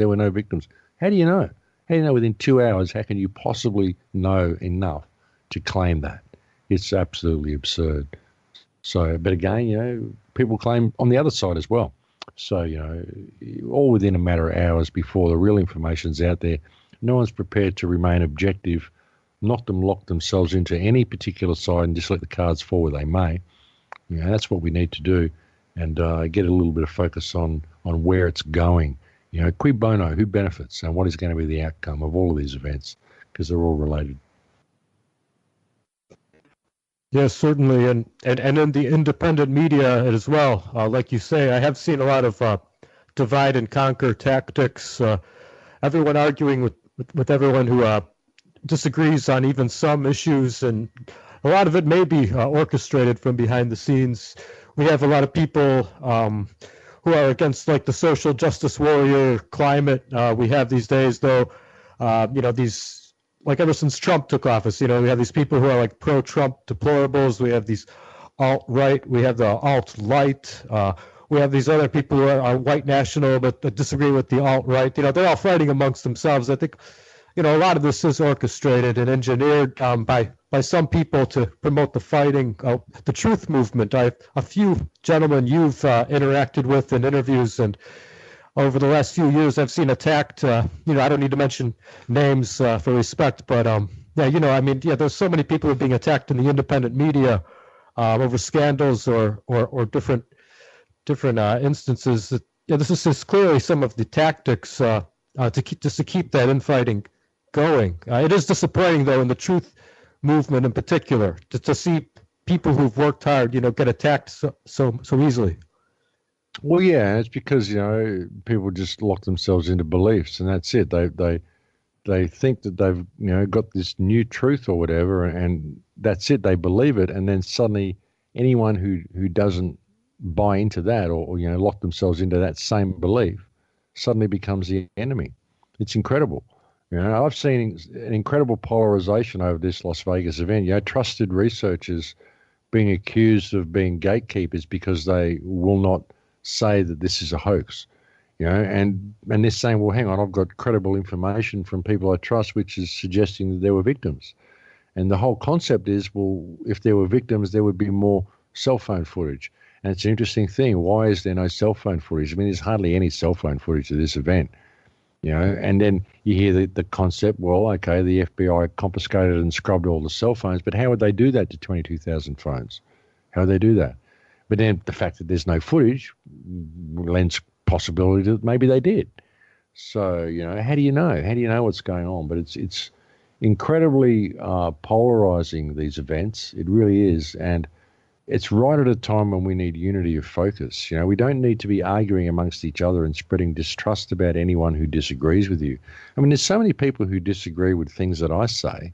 How do you know? How do you know within 2 hours? How can you possibly know enough to claim that? It's absolutely absurd. So, but again, people claim on the other side as well. So, all within a matter of hours before the real information's out there, no one's prepared to remain objective, not lock themselves into any particular side and just let the cards fall where they may. That's what we need to do, and get a little bit of focus on where it's going. Qui bono, who benefits, and what is going to be the outcome of all of these events, because they're all related. Yes, certainly, and in the independent media as well. Like you say, I have seen a lot of divide and conquer tactics. Everyone arguing with everyone who disagrees on even some issues, and a lot of it may be orchestrated from behind the scenes. We have a lot of people who are against, like, the social justice warrior climate we have these days, though. These, like, ever since Trump took office, we have these people who are like pro-Trump deplorables. We have these alt-right. We have the alt-light. We have these other people who are white national but disagree with the alt-right. They're all fighting amongst themselves. I think, a lot of this is orchestrated and engineered by some people to promote the fighting, the truth movement. A few gentlemen you've interacted with in interviews, and over the last few years I've seen attacked, I don't need to mention names for respect, but there's so many people who are being attacked in the independent media over scandals or different instances. This is clearly some of the tactics to keep that infighting going. It is disappointing, though, in the truth movement in particular, to see people who've worked hard, get attacked so easily. Well, yeah, it's because people just lock themselves into beliefs, and that's it. They think that they've got this new truth or whatever, and that's it. They believe it, and then suddenly anyone who doesn't buy into that or lock themselves into that same belief suddenly becomes the enemy. It's incredible. I've seen an incredible polarization over this Las Vegas event. Trusted researchers being accused of being gatekeepers because they will not say that this is a hoax, and they're saying, well, hang on, I've got credible information from people I trust, which is suggesting that there were victims. And the whole concept is, well, if there were victims, there would be more cell phone footage. And it's an interesting thing. Why is there no cell phone footage? I mean, there's hardly any cell phone footage of this event, and then you hear the concept, well, okay, the FBI confiscated and scrubbed all the cell phones, but how would they do that to 22,000 phones? How would they do that? But then the fact that there's no footage lends possibility that maybe they did. So, how do you know? How do you know what's going on? But it's incredibly polarizing, these events. It really is. And it's right at a time when we need unity of focus. We don't need to be arguing amongst each other and spreading distrust about anyone who disagrees with you. I mean, there's so many people who disagree with things that I say,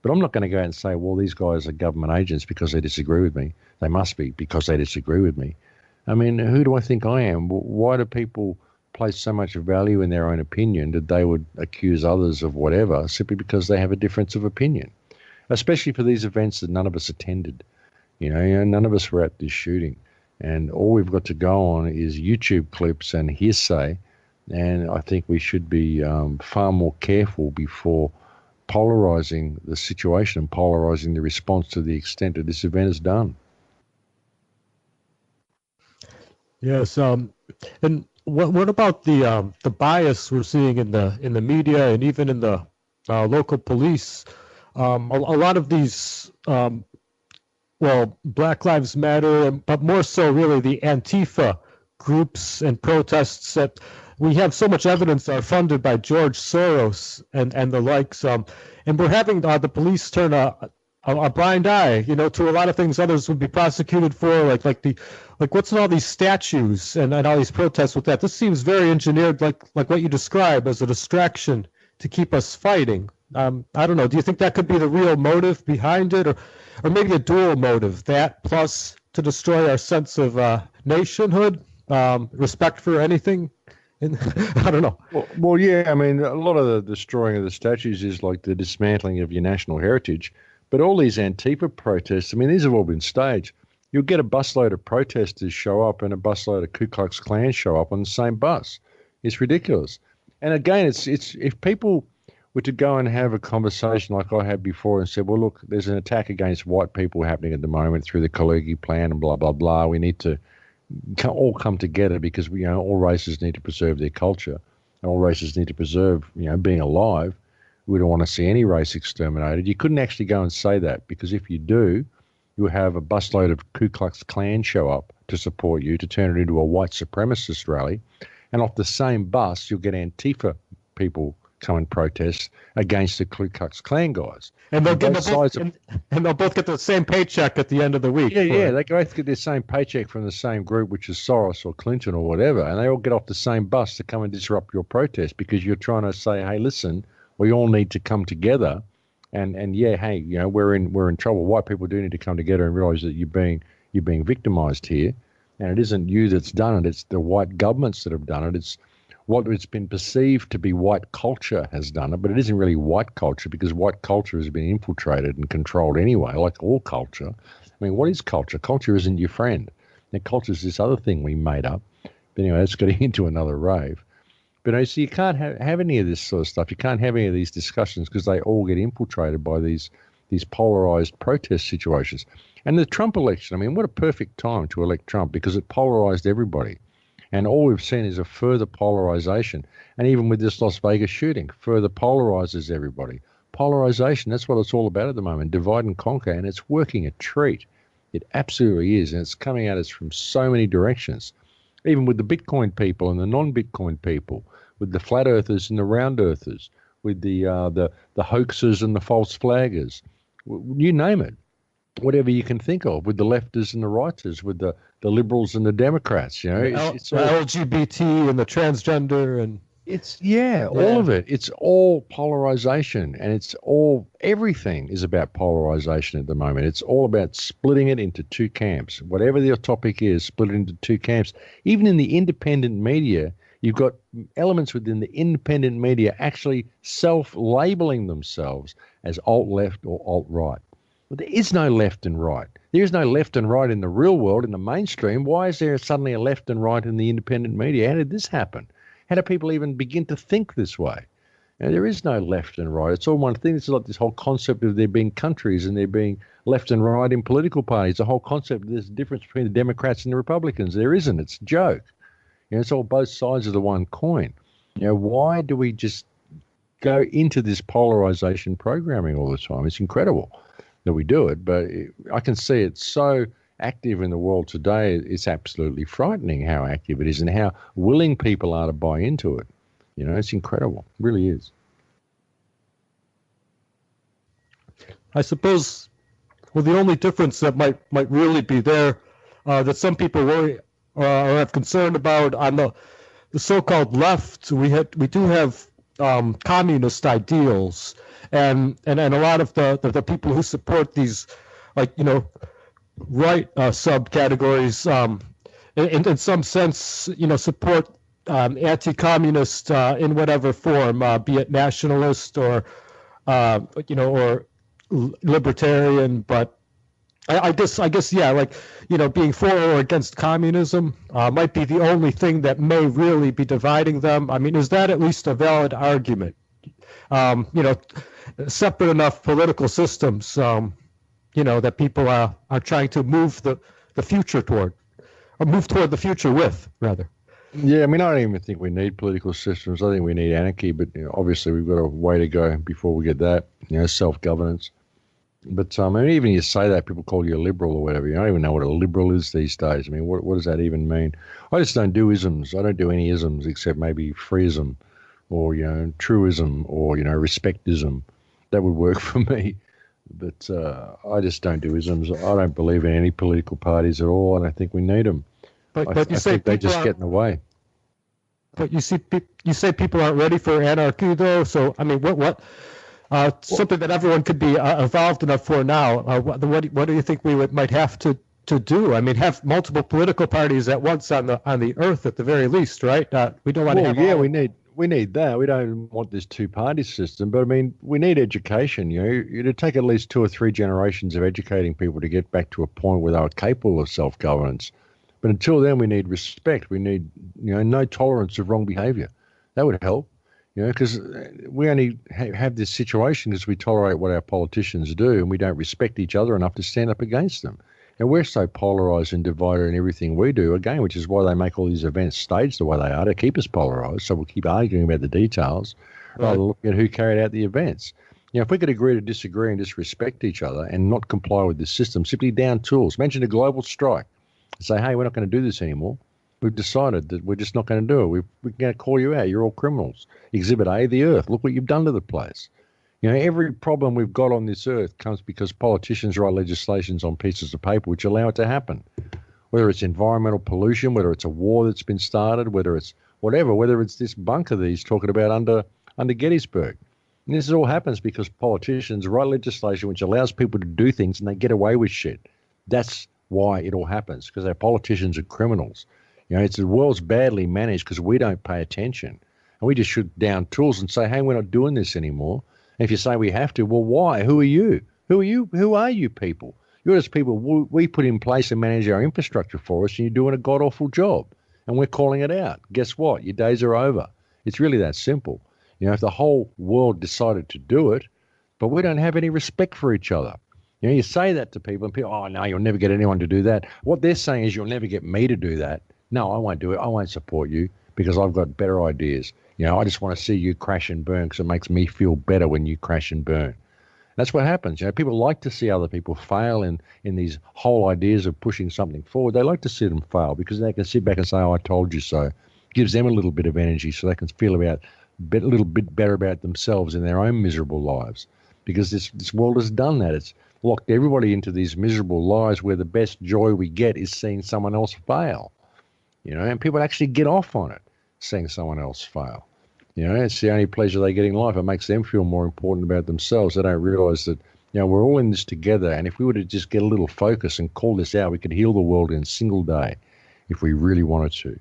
but I'm not going to go out and say, well, these guys are government agents because they disagree with me. They must be because they disagree with me. I mean, who do I think I am? Why do people place so much value in their own opinion that they would accuse others of whatever simply because they have a difference of opinion, especially for these events that none of us attended? None of us were at this shooting, and all we've got to go on is YouTube clips and hearsay, and I think we should be far more careful before polarizing the situation and polarizing the response to the extent that this event is done. Yes, and what about the bias we're seeing in the media and even in the local police? A lot of these, Black Lives Matter, but more so really the Antifa groups and protests that we have so much evidence are funded by George Soros and the likes. And we're having the police turn a blind eye, to a lot of things others would be prosecuted for, like what's in all these statues and all these protests with that. This seems very engineered, like what you describe as a distraction to keep us fighting. I don't know. Do you think that could be the real motive behind it, or maybe a dual motive, that plus to destroy our sense of nationhood, respect for anything? I don't know. Well, yeah. I mean, a lot of the destroying of the statues is like the dismantling of your national heritage. But all these Antifa protests, I mean, these have all been staged. You'll get a busload of protesters show up and a busload of Ku Klux Klan show up on the same bus. It's ridiculous. And again, it's if people were to go and have a conversation like I had before and said, well, look, there's an attack against white people happening at the moment through the Kalugi plan and blah, blah, blah. We need to all come together because all races need to preserve their culture. And all races need to preserve, being alive. We don't want to see any race exterminated. You couldn't actually go and say that, because if you do, you'll have a busload of Ku Klux Klan show up to support you, to turn it into a white supremacist rally. And off the same bus, you'll get Antifa people come and protest against the Ku Klux Klan guys. And they'll both get the same paycheck at the end of the week. Yeah, they both get their same paycheck from the same group, which is Soros or Clinton or whatever, and they all get off the same bus to come and disrupt your protest because you're trying to say, hey, listen, we all need to come together, and yeah, hey, we're in trouble. White people do need to come together and realize that you're being victimized here, and it isn't you that's done it; it's the white governments that have done it. It's what it's been perceived to be white culture has done it, but it isn't really white culture, because white culture has been infiltrated and controlled anyway, like all culture. I mean, what is culture? Culture isn't your friend. Now, culture is this other thing we made up. But anyway, that's getting into another rave. But so you can't have any of this sort of stuff. You can't have any of these discussions because they all get infiltrated by these polarized protest situations. And the Trump election, I mean, what a perfect time to elect Trump, because it polarized everybody. And all we've seen is a further polarization. And even with this Las Vegas shooting, further polarizes everybody. Polarization, that's what it's all about at the moment, divide and conquer, and it's working a treat. It absolutely is, and it's coming at us from so many directions. Even with the Bitcoin people and the non-Bitcoin people, with the flat earthers and the round earthers, with the hoaxers and the false flaggers, you name it, whatever you can think of, with the lefters and the righters, with the liberals and the Democrats, it's all, LGBT and the transgender and all of it. It's all polarization, and everything is about polarization at the moment. It's all about splitting it into two camps. Whatever the topic is, split it into two camps. Even in the independent media, you've got elements within the independent media actually self-labeling themselves as alt-left or alt-right. But there is no left and right. There is no left and right in the real world, in the mainstream. Why is there suddenly a left and right in the independent media? How did this happen? How do people even begin to think this way? There is no left and right. It's all one thing. It's like this whole concept of there being countries and there being left and right in political parties. The whole concept of there's a difference between the Democrats and the Republicans. There isn't. It's a joke. It's all both sides of the one coin. Why do we just go into this polarization programming all the time? It's incredible that we do it, but I can see it's so active in the world today. It's absolutely frightening how active it is and how willing people are to buy into it. It's incredible. It really is. I suppose, well, the only difference that might really be there that some people worry or have concern about on the so-called left, we do have communist ideals, and a lot of the people who support these, right subcategories, in some sense, support anti-communist in whatever form, be it nationalist or or libertarian. But I guess, yeah, being for or against communism might be the only thing that may really be dividing them. I mean, is that at least a valid argument? Separate enough political systems, that people are trying to move the future toward, or move toward the future with, rather. Yeah, I mean, I don't even think we need political systems. I think we need anarchy, but obviously we've got a way to go before we get that, self-governance. But I mean, even you say that, people call you a liberal or whatever. You don't even know what a liberal is these days. I mean, what does that even mean? I just don't do isms. I don't do any isms except maybe freeism or, truism or, respectism. That would work for me. But I just don't do isms. I don't believe in any political parties at all. I don't think we need them. But you say think they just get in the way. But you say people aren't ready for anarchy, though. So I mean, what something that everyone could be evolved enough for now? What do you think we might have to do? I mean, have multiple political parties at once on the earth at the very least, right? We don't want to have. Yeah, we need that. We don't want this two-party system, but I mean, we need education. It'd take at least 2 or 3 generations of educating people to get back to a point where they are capable of self-governance. But until then, we need respect. We need, no tolerance of wrong behavior. That would help, because we only have this situation because we tolerate what our politicians do and we don't respect each other enough to stand up against them. And we're so polarized and divided in everything we do, again, which is why they make all these events staged the way they are, to keep us polarized. So we'll keep arguing about the details rather than looking at who carried out the events. If we could agree to disagree and just respect each other and not comply with this system, simply down tools. Imagine a global strike. Say, hey, we're not going to do this anymore. We've decided that we're just not going to do it. We're going to call you out. You're all criminals. Exhibit A, the earth. Look what you've done to the place. Every problem we've got on this earth comes because politicians write legislations on pieces of paper which allow it to happen. Whether it's environmental pollution, whether it's a war that's been started, whether it's whatever, whether it's this bunker that he's talking about under Gettysburg. And this all happens because politicians write legislation which allows people to do things and they get away with shit. That's why it all happens, because our politicians are criminals. It's the world's badly managed because we don't pay attention. And we just shoot down tools and say, hey, we're not doing this anymore. And if you say we have to, well, why? Who are you? Who are you? Who are you people? You're just people we put in place and manage our infrastructure for us, and you're doing a god-awful job. And we're calling it out. Guess what? Your days are over. It's really that simple. If the whole world decided to do it, but we don't have any respect for each other. You say that to people and people, oh, no, you'll never get anyone to do that. What they're saying is you'll never get me to do that. No, I won't do it. I won't support you because I've got better ideas. I just want to see you crash and burn because it makes me feel better when you crash and burn. That's what happens. People like to see other people fail in these whole ideas of pushing something forward. They like to see them fail because they can sit back and say, oh, I told you so. Gives them a little bit of energy so they can feel a little bit better about themselves in their own miserable lives. Because this world has done that. It's locked everybody into these miserable lives where the best joy we get is seeing someone else fail. And people actually get off on it, seeing someone else fail. It's the only pleasure they get in life. It makes them feel more important about themselves. They don't realize that, we're all in this together. And if we were to just get a little focus and call this out, we could heal the world in a single day if we really wanted to.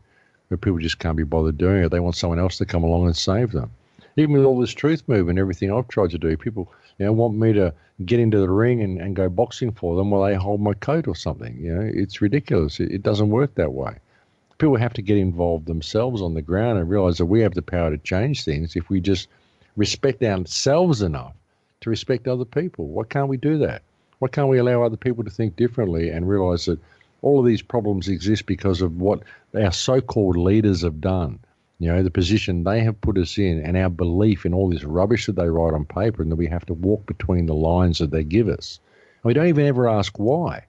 But people just can't be bothered doing it. They want someone else to come along and save them. Even with all this truth movement, everything I've tried to do, people, want me to get into the ring and go boxing for them while they hold my coat or something. It's ridiculous. It doesn't work that way. People have to get involved themselves on the ground and realize that we have the power to change things if we just respect ourselves enough to respect other people. Why can't we do that? Why can't we allow other people to think differently and realize that all of these problems exist because of what our so-called leaders have done? The position they have put us in and our belief in all this rubbish that they write on paper, and that we have to walk between the lines that they give us. And we don't even ever ask why.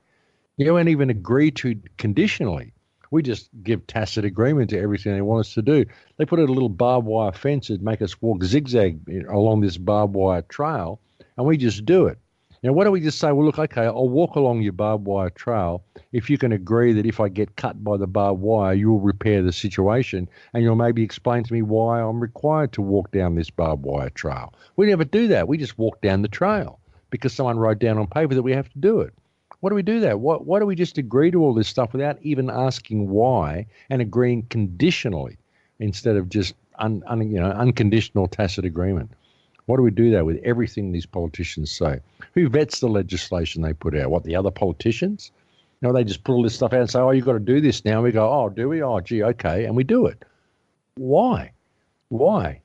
You don't even agree to conditionally. We just give tacit agreement to everything they want us to do. They put a little barbed wire fence that make us walk zigzag along this barbed wire trail, and we just do it. Why don't we just say, well, look, okay, I'll walk along your barbed wire trail if you can agree that if I get cut by the barbed wire, you'll repair the situation, and you'll maybe explain to me why I'm required to walk down this barbed wire trail. We never do that. We just walk down the trail because someone wrote down on paper that we have to do it. Why do we do that? Why do we just agree to all this stuff without even asking why and agreeing conditionally instead of just unconditional tacit agreement? Why do we do that with everything these politicians say? Who vets the legislation they put out? What, the other politicians? They just put all this stuff out and say, oh, you've got to do this now. We go, oh, do we? Oh, gee, okay. And we do it. Why? Why?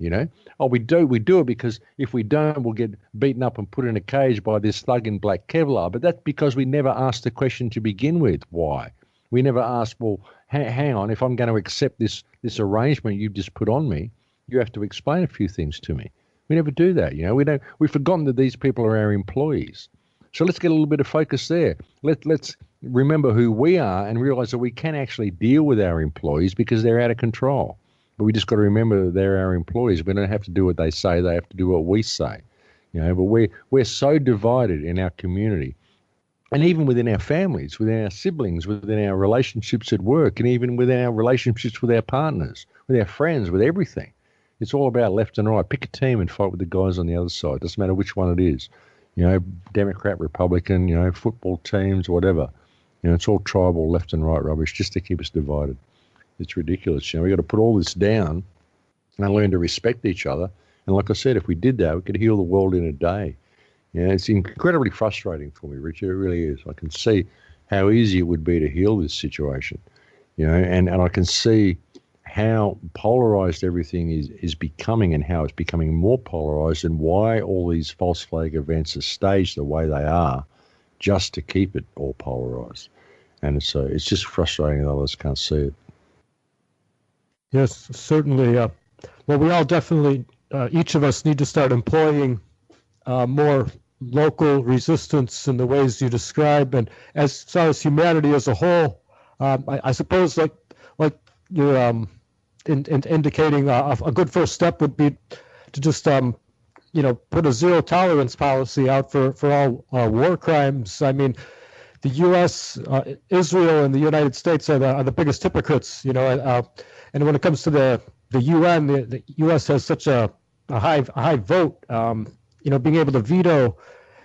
Oh, we do it because if we don't, we'll get beaten up and put in a cage by this thug in black Kevlar. But that's because we never asked the question to begin with. Why? We never asked, well, hang on, if I'm going to accept this arrangement you've just put on me, you have to explain a few things to me. We never do that. We've forgotten that these people are our employees. So let's get a little bit of focus there. Let's remember who we are and realize that we can actually deal with our employees because they're out of control. But we just got to remember that they're our employees. We don't have to do what they say. They have to do what we say. But we're so divided in our community, and even within our families, within our siblings, within our relationships at work, and even within our relationships with our partners, with our friends, with everything. It's all about left and right. Pick a team and fight with the guys on the other side. Doesn't matter which one it is. Democrat, Republican, football teams, whatever. It's all tribal, left and right rubbish just to keep us divided. It's ridiculous. We've got to put all this down and learn to respect each other. And like I said, if we did that, we could heal the world in a day. It's incredibly frustrating for me, Richard. It really is. I can see how easy it would be to heal this situation. And I can see how polarized everything is becoming and how it's becoming more polarized and why all these false flag events are staged the way they are just to keep it all polarized. And it's just frustrating that others can't see it. Yes, certainly. Well, we all definitely, each of us need to start employing more local resistance in the ways you describe. And as far as humanity as a whole, I suppose like you're indicating a good first step would be to just put a zero tolerance policy out for all war crimes. I mean, the U.S., Israel, and the United States are the biggest hypocrites. And when it comes to the UN, the U.S. has such a high vote. Being able to veto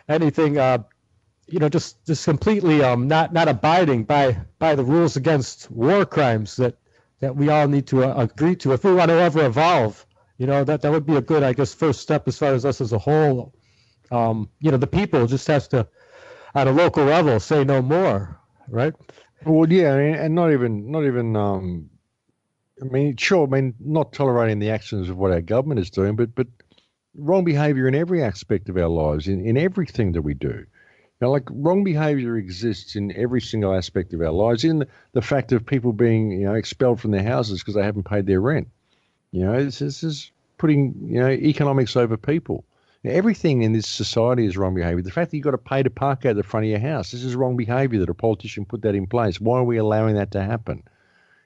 anything, just completely not abiding by the rules against war crimes that we all need to agree to if we want to ever evolve. That would be a good, I guess, first step as far as us as a whole. The people just has to, at a local level, say no more, right? Well, yeah, and not even. Not tolerating the actions of what our government is doing, but wrong behavior in every aspect of our lives, in everything that we do. Wrong behavior exists in every single aspect of our lives, in the fact of people being, expelled from their houses because they haven't paid their rent. This is putting, economics over people. Everything in this society is wrong behavior. The fact that you've got to pay to park out the front of your house, this is wrong behavior that a politician put that in place. Why are we allowing that to happen?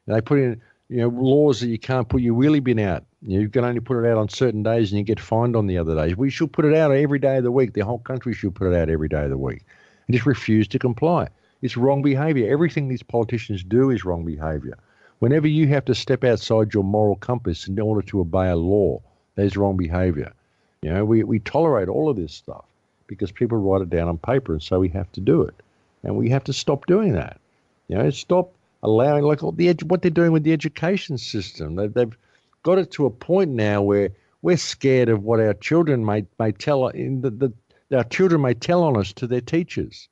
They put in, laws that you can't put your wheelie bin out. You can only put it out on certain days and you get fined on the other days. We should put it out every day of the week. The whole country should put it out every day of the week and just refuse to comply. It's wrong behavior. Everything these politicians do is wrong behavior. Whenever you have to step outside your moral compass in order to obey a law, there's wrong behavior. We tolerate all of this stuff because people write it down on paper, and so we have to do it. And we have to stop doing that. Stop allowing, what they're doing with the education system. They've got it to a point now where we're scared of what our children may tell our children may tell on us to their teachers,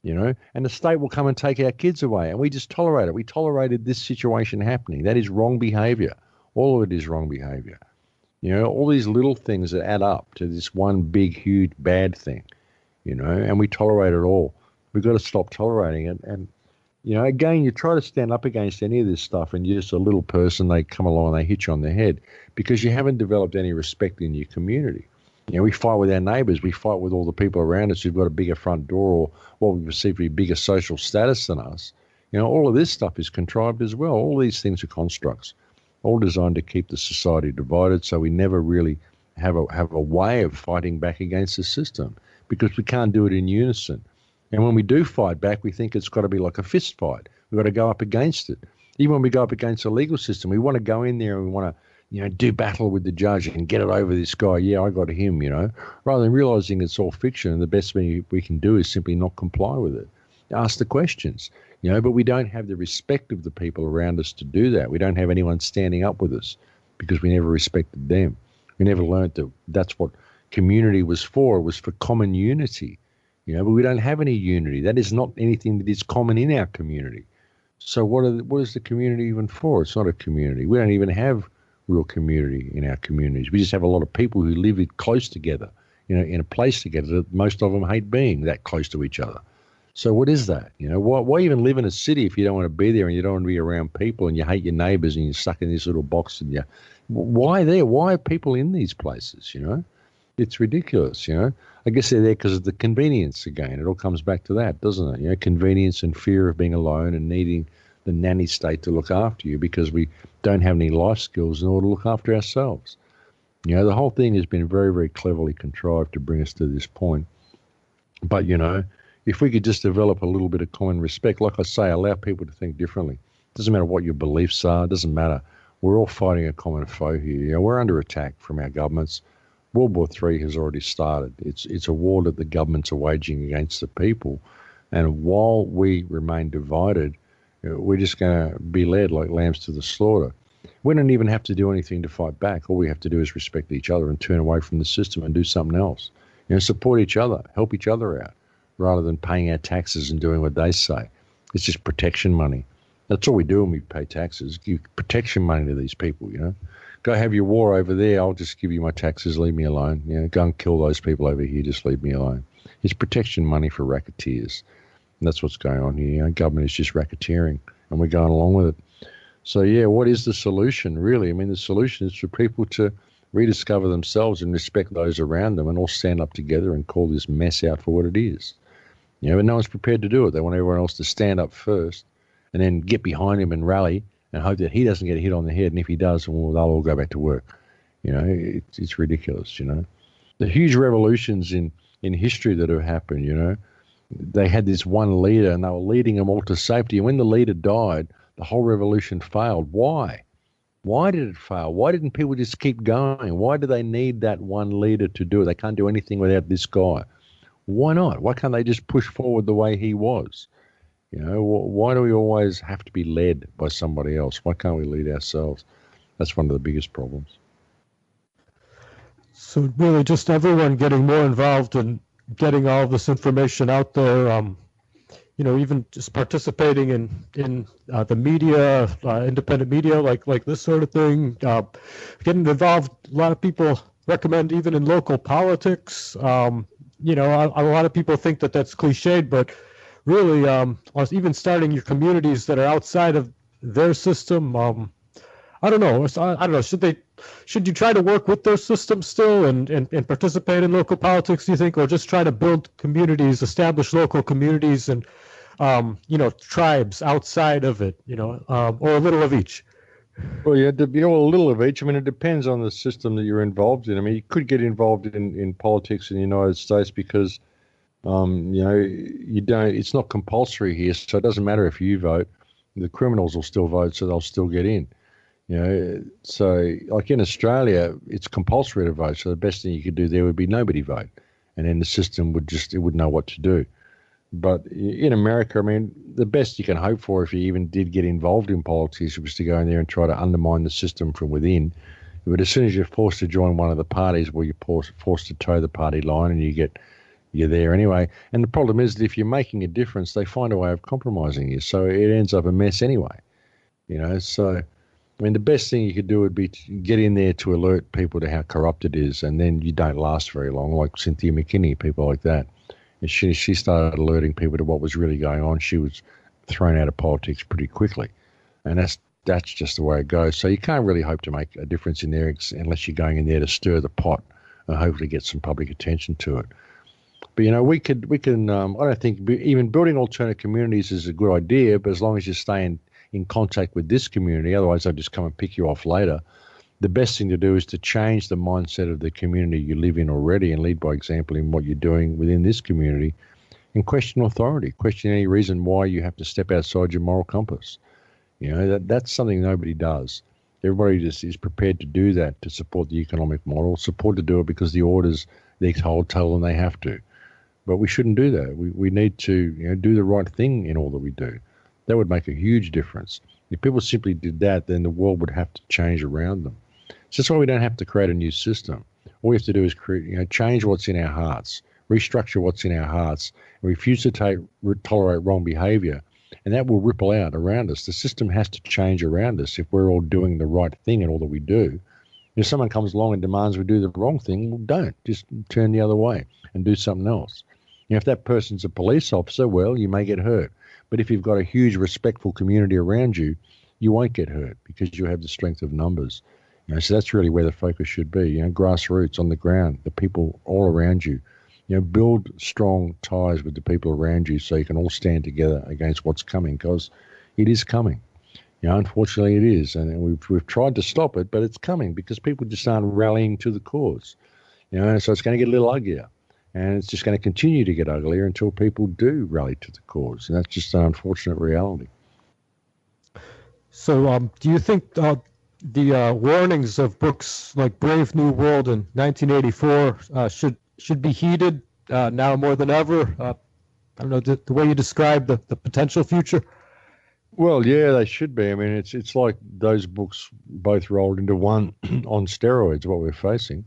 and the state will come and take our kids away, and we just tolerate it. We tolerated this situation happening. That is wrong behavior. All of it is wrong behavior. All these little things that add up to this one big, huge, bad thing, and we tolerate it all. We've got to stop tolerating it. And, again, you try to stand up against any of this stuff and you're just a little person, they come along and they hit you on the head because you haven't developed any respect in your community. We fight with our neighbours. We fight with all the people around us who've got a bigger front door or what we perceive to be bigger social status than us. All of this stuff is contrived as well. All these things are constructs, all designed to keep the society divided so we never really have a way of fighting back against the system because we can't do it in unison. And when we do fight back, we think it's got to be like a fist fight. We've got to go up against it. Even when we go up against the legal system, we want to go in there and we want to, do battle with the judge and get it over this guy. Yeah, I got him, rather than realizing it's all fiction and the best thing we can do is simply not comply with it. Ask the questions, but we don't have the respect of the people around us to do that. We don't have anyone standing up with us because we never respected them. We never learned that that's what community was for. It was for common unity. But we don't have any unity. That is not anything that is common in our community. So what is the community even for? It's not a community. We don't even have real community in our communities. We just have a lot of people who live close together, in a place together that most of them hate being that close to each other. So what is that? Why even live in a city if you don't want to be there and you don't want to be around people and you hate your neighbours and you're stuck in this little box and why there? Why are people in these places, It's ridiculous, I guess they're there because of the convenience again. It all comes back to that, doesn't it? Convenience and fear of being alone and needing the nanny state to look after you because we don't have any life skills in order to look after ourselves. The whole thing has been very, very cleverly contrived to bring us to this point. But, if we could just develop a little bit of common respect, like I say, allow people to think differently. It doesn't matter what your beliefs are. It doesn't matter. We're all fighting a common foe here. We're under attack from our governments. World War III has already started. It's a war that the governments are waging against the people. And while we remain divided, we're just going to be led like lambs to the slaughter. We don't even have to do anything to fight back. All we have to do is respect each other and turn away from the system and do something else. Support each other, help each other out, rather than paying our taxes and doing what they say. It's just protection money. That's all we do when we pay taxes, give protection money to these people, Go have your war over there. I'll just give you my taxes. Leave me alone. Go and kill those people over here. Just leave me alone. It's protection money for racketeers. And that's what's going on here. Government is just racketeering and we're going along with it. So, what is the solution, really? I mean, the solution is for people to rediscover themselves and respect those around them and all stand up together and call this mess out for what it is. But no one's prepared to do it. They want everyone else to stand up first and then get behind him and rally and hope that he doesn't get hit on the head. And if he does, well, they'll all go back to work. It's ridiculous, The huge revolutions in history that have happened, they had this one leader and they were leading them all to safety. And when the leader died, the whole revolution failed. Why? Why did it fail? Why didn't people just keep going? Why do they need that one leader to do it? They can't do anything without this guy. Why not? Why can't they just push forward the way he was? Why do we always have to be led by somebody else? Why can't we lead ourselves? That's one of the biggest problems. So really just everyone getting more involved in getting all this information out there, even just participating in the media, independent media, like this sort of thing, getting involved. A lot of people recommend even in local politics. A lot of people think that that's cliched, but really, even starting your communities that are outside of their system. I don't know. Should you try to work with their system still and participate in local politics, do you think, or just try to build communities, establish local communities and, tribes outside of it, or a little of each? Well, a little of each. I mean, it depends on the system that you're involved in. I mean, you could get involved in politics in the United States because, it's not compulsory here. So it doesn't matter if you vote. The criminals will still vote, so they'll still get in. So like in Australia, it's compulsory to vote. So the best thing you could do there would be nobody vote. And then the system would know what to do. But in America, I mean, the best you can hope for if you even did get involved in politics was to go in there and try to undermine the system from within, But as soon as you're forced to join one of the parties, well, you're forced to toe the party line, and you're there anyway. And the problem is that if you're making a difference, they find a way of compromising you. So it ends up a mess anyway. So I mean, the best thing you could do would be to get in there to alert people to how corrupt it is, and then you don't last very long, like Cynthia McKinney, people like that. And she started alerting people to what was really going on. She was thrown out of politics pretty quickly. And that's just the way it goes. So you can't really hope to make a difference in there unless you're going in there to stir the pot and hopefully get some public attention to it. But, we can, I don't think even building alternate communities is a good idea, but as long as you stay in contact with this community, otherwise they'll just come and pick you off later. The best thing to do is to change the mindset of the community you live in already and lead by example in what you're doing within this community, and question authority, question any reason why you have to step outside your moral compass. That's something nobody does. Everybody just is prepared to do that to support the economic model, support to do it because the orders they're told tell them they have to. But we shouldn't do that. We need to do the right thing in all that we do. That would make a huge difference. If people simply did that, then the world would have to change around them. So that's why we don't have to create a new system. All we have to do is change what's in our hearts, restructure what's in our hearts, and refuse to tolerate wrong behavior. And that will ripple out around us. The system has to change around us if we're all doing the right thing in all that we do. If someone comes along and demands we do the wrong thing, well, don't. Just turn the other way and do something else. If that person's a police officer, well, you may get hurt. But if you've got a huge respectful community around you, you won't get hurt because you have the strength of numbers. So that's really where the focus should be. Grassroots on the ground, the people all around you. Build strong ties with the people around you so you can all stand together against what's coming, because it is coming. Unfortunately it is, and we've tried to stop it, but it's coming because people just aren't rallying to the cause. So it's going to get a little uglier. And it's just going to continue to get uglier until people do rally to the cause. And that's just an unfortunate reality. So do you think the warnings of books like Brave New World in 1984 should be heeded now more than ever? I don't know, the way you describe the potential future? Well, yeah, they should be. I mean, it's like those books both rolled into one on steroids, what we're facing.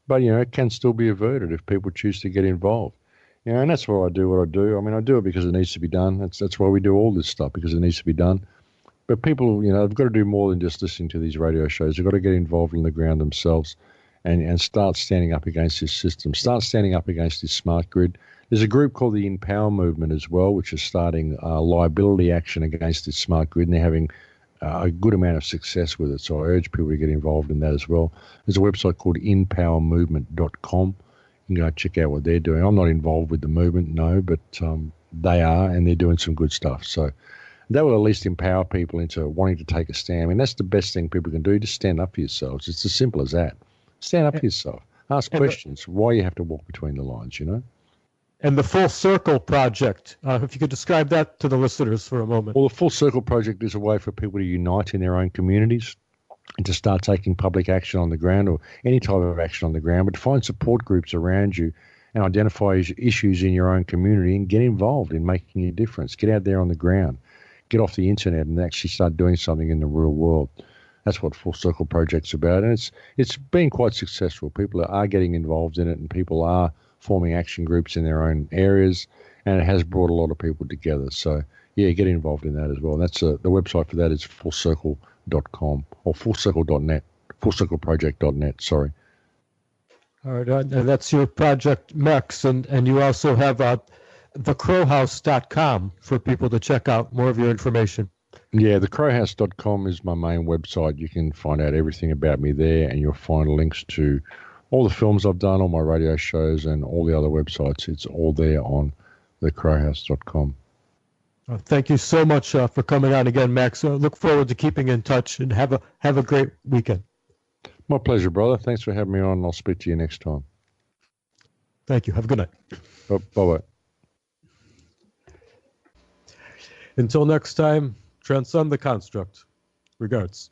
But, it can still be averted if people choose to get involved. And that's why I do what I do. I mean, I do it because it needs to be done. That's why we do all this stuff, because it needs to be done. But people, they've got to do more than just listening to these radio shows. They've got to get involved on the ground themselves and start standing up against this system, start standing up against this smart grid. There's a group called the N.W.O movement as well, which is starting liability action against this smart grid, and they're having a good amount of success with it. So I urge people to get involved in that as well. There's a website called empowermovement.com. You can go check out what they're doing. I'm not involved with the movement, no, but they are, and they're doing some good stuff. So that will at least empower people into wanting to take a stand. I mean, that's the best thing people can do, just stand up for yourselves. It's as simple as that. Stand up for yourself. Ask questions. Why you have to walk between the lines, And the Full Circle Project, if you could describe that to the listeners for a moment. Well, the Full Circle Project is a way for people to unite in their own communities and to start taking public action on the ground, or any type of action on the ground, but to find support groups around you and identify issues in your own community and get involved in making a difference. Get out there on the ground. Get off the internet and actually start doing something in the real world. That's what Full Circle Project's about, and it's been quite successful. People are getting involved in it, and people are forming action groups in their own areas, and it has brought a lot of people together. So, yeah, get involved in that as well. And that's the website for that is fullcircle.com or fullcircle.net, fullcircleproject.net, sorry. All right, and that's your project, Max, and you also have thecrowhouse.com for people to check out more of your information. Yeah, thecrowhouse.com is my main website. You can find out everything about me there, and you'll find links to all the films I've done, all my radio shows, and all the other websites. It's all there on thecrowhouse.com. Thank you so much for coming on again, Max. Look forward to keeping in touch, and have a great weekend. My pleasure, brother. Thanks for having me on. I'll speak to you next time. Thank you. Have a good night. Bye-bye. Until next time, transcend the construct. Regards.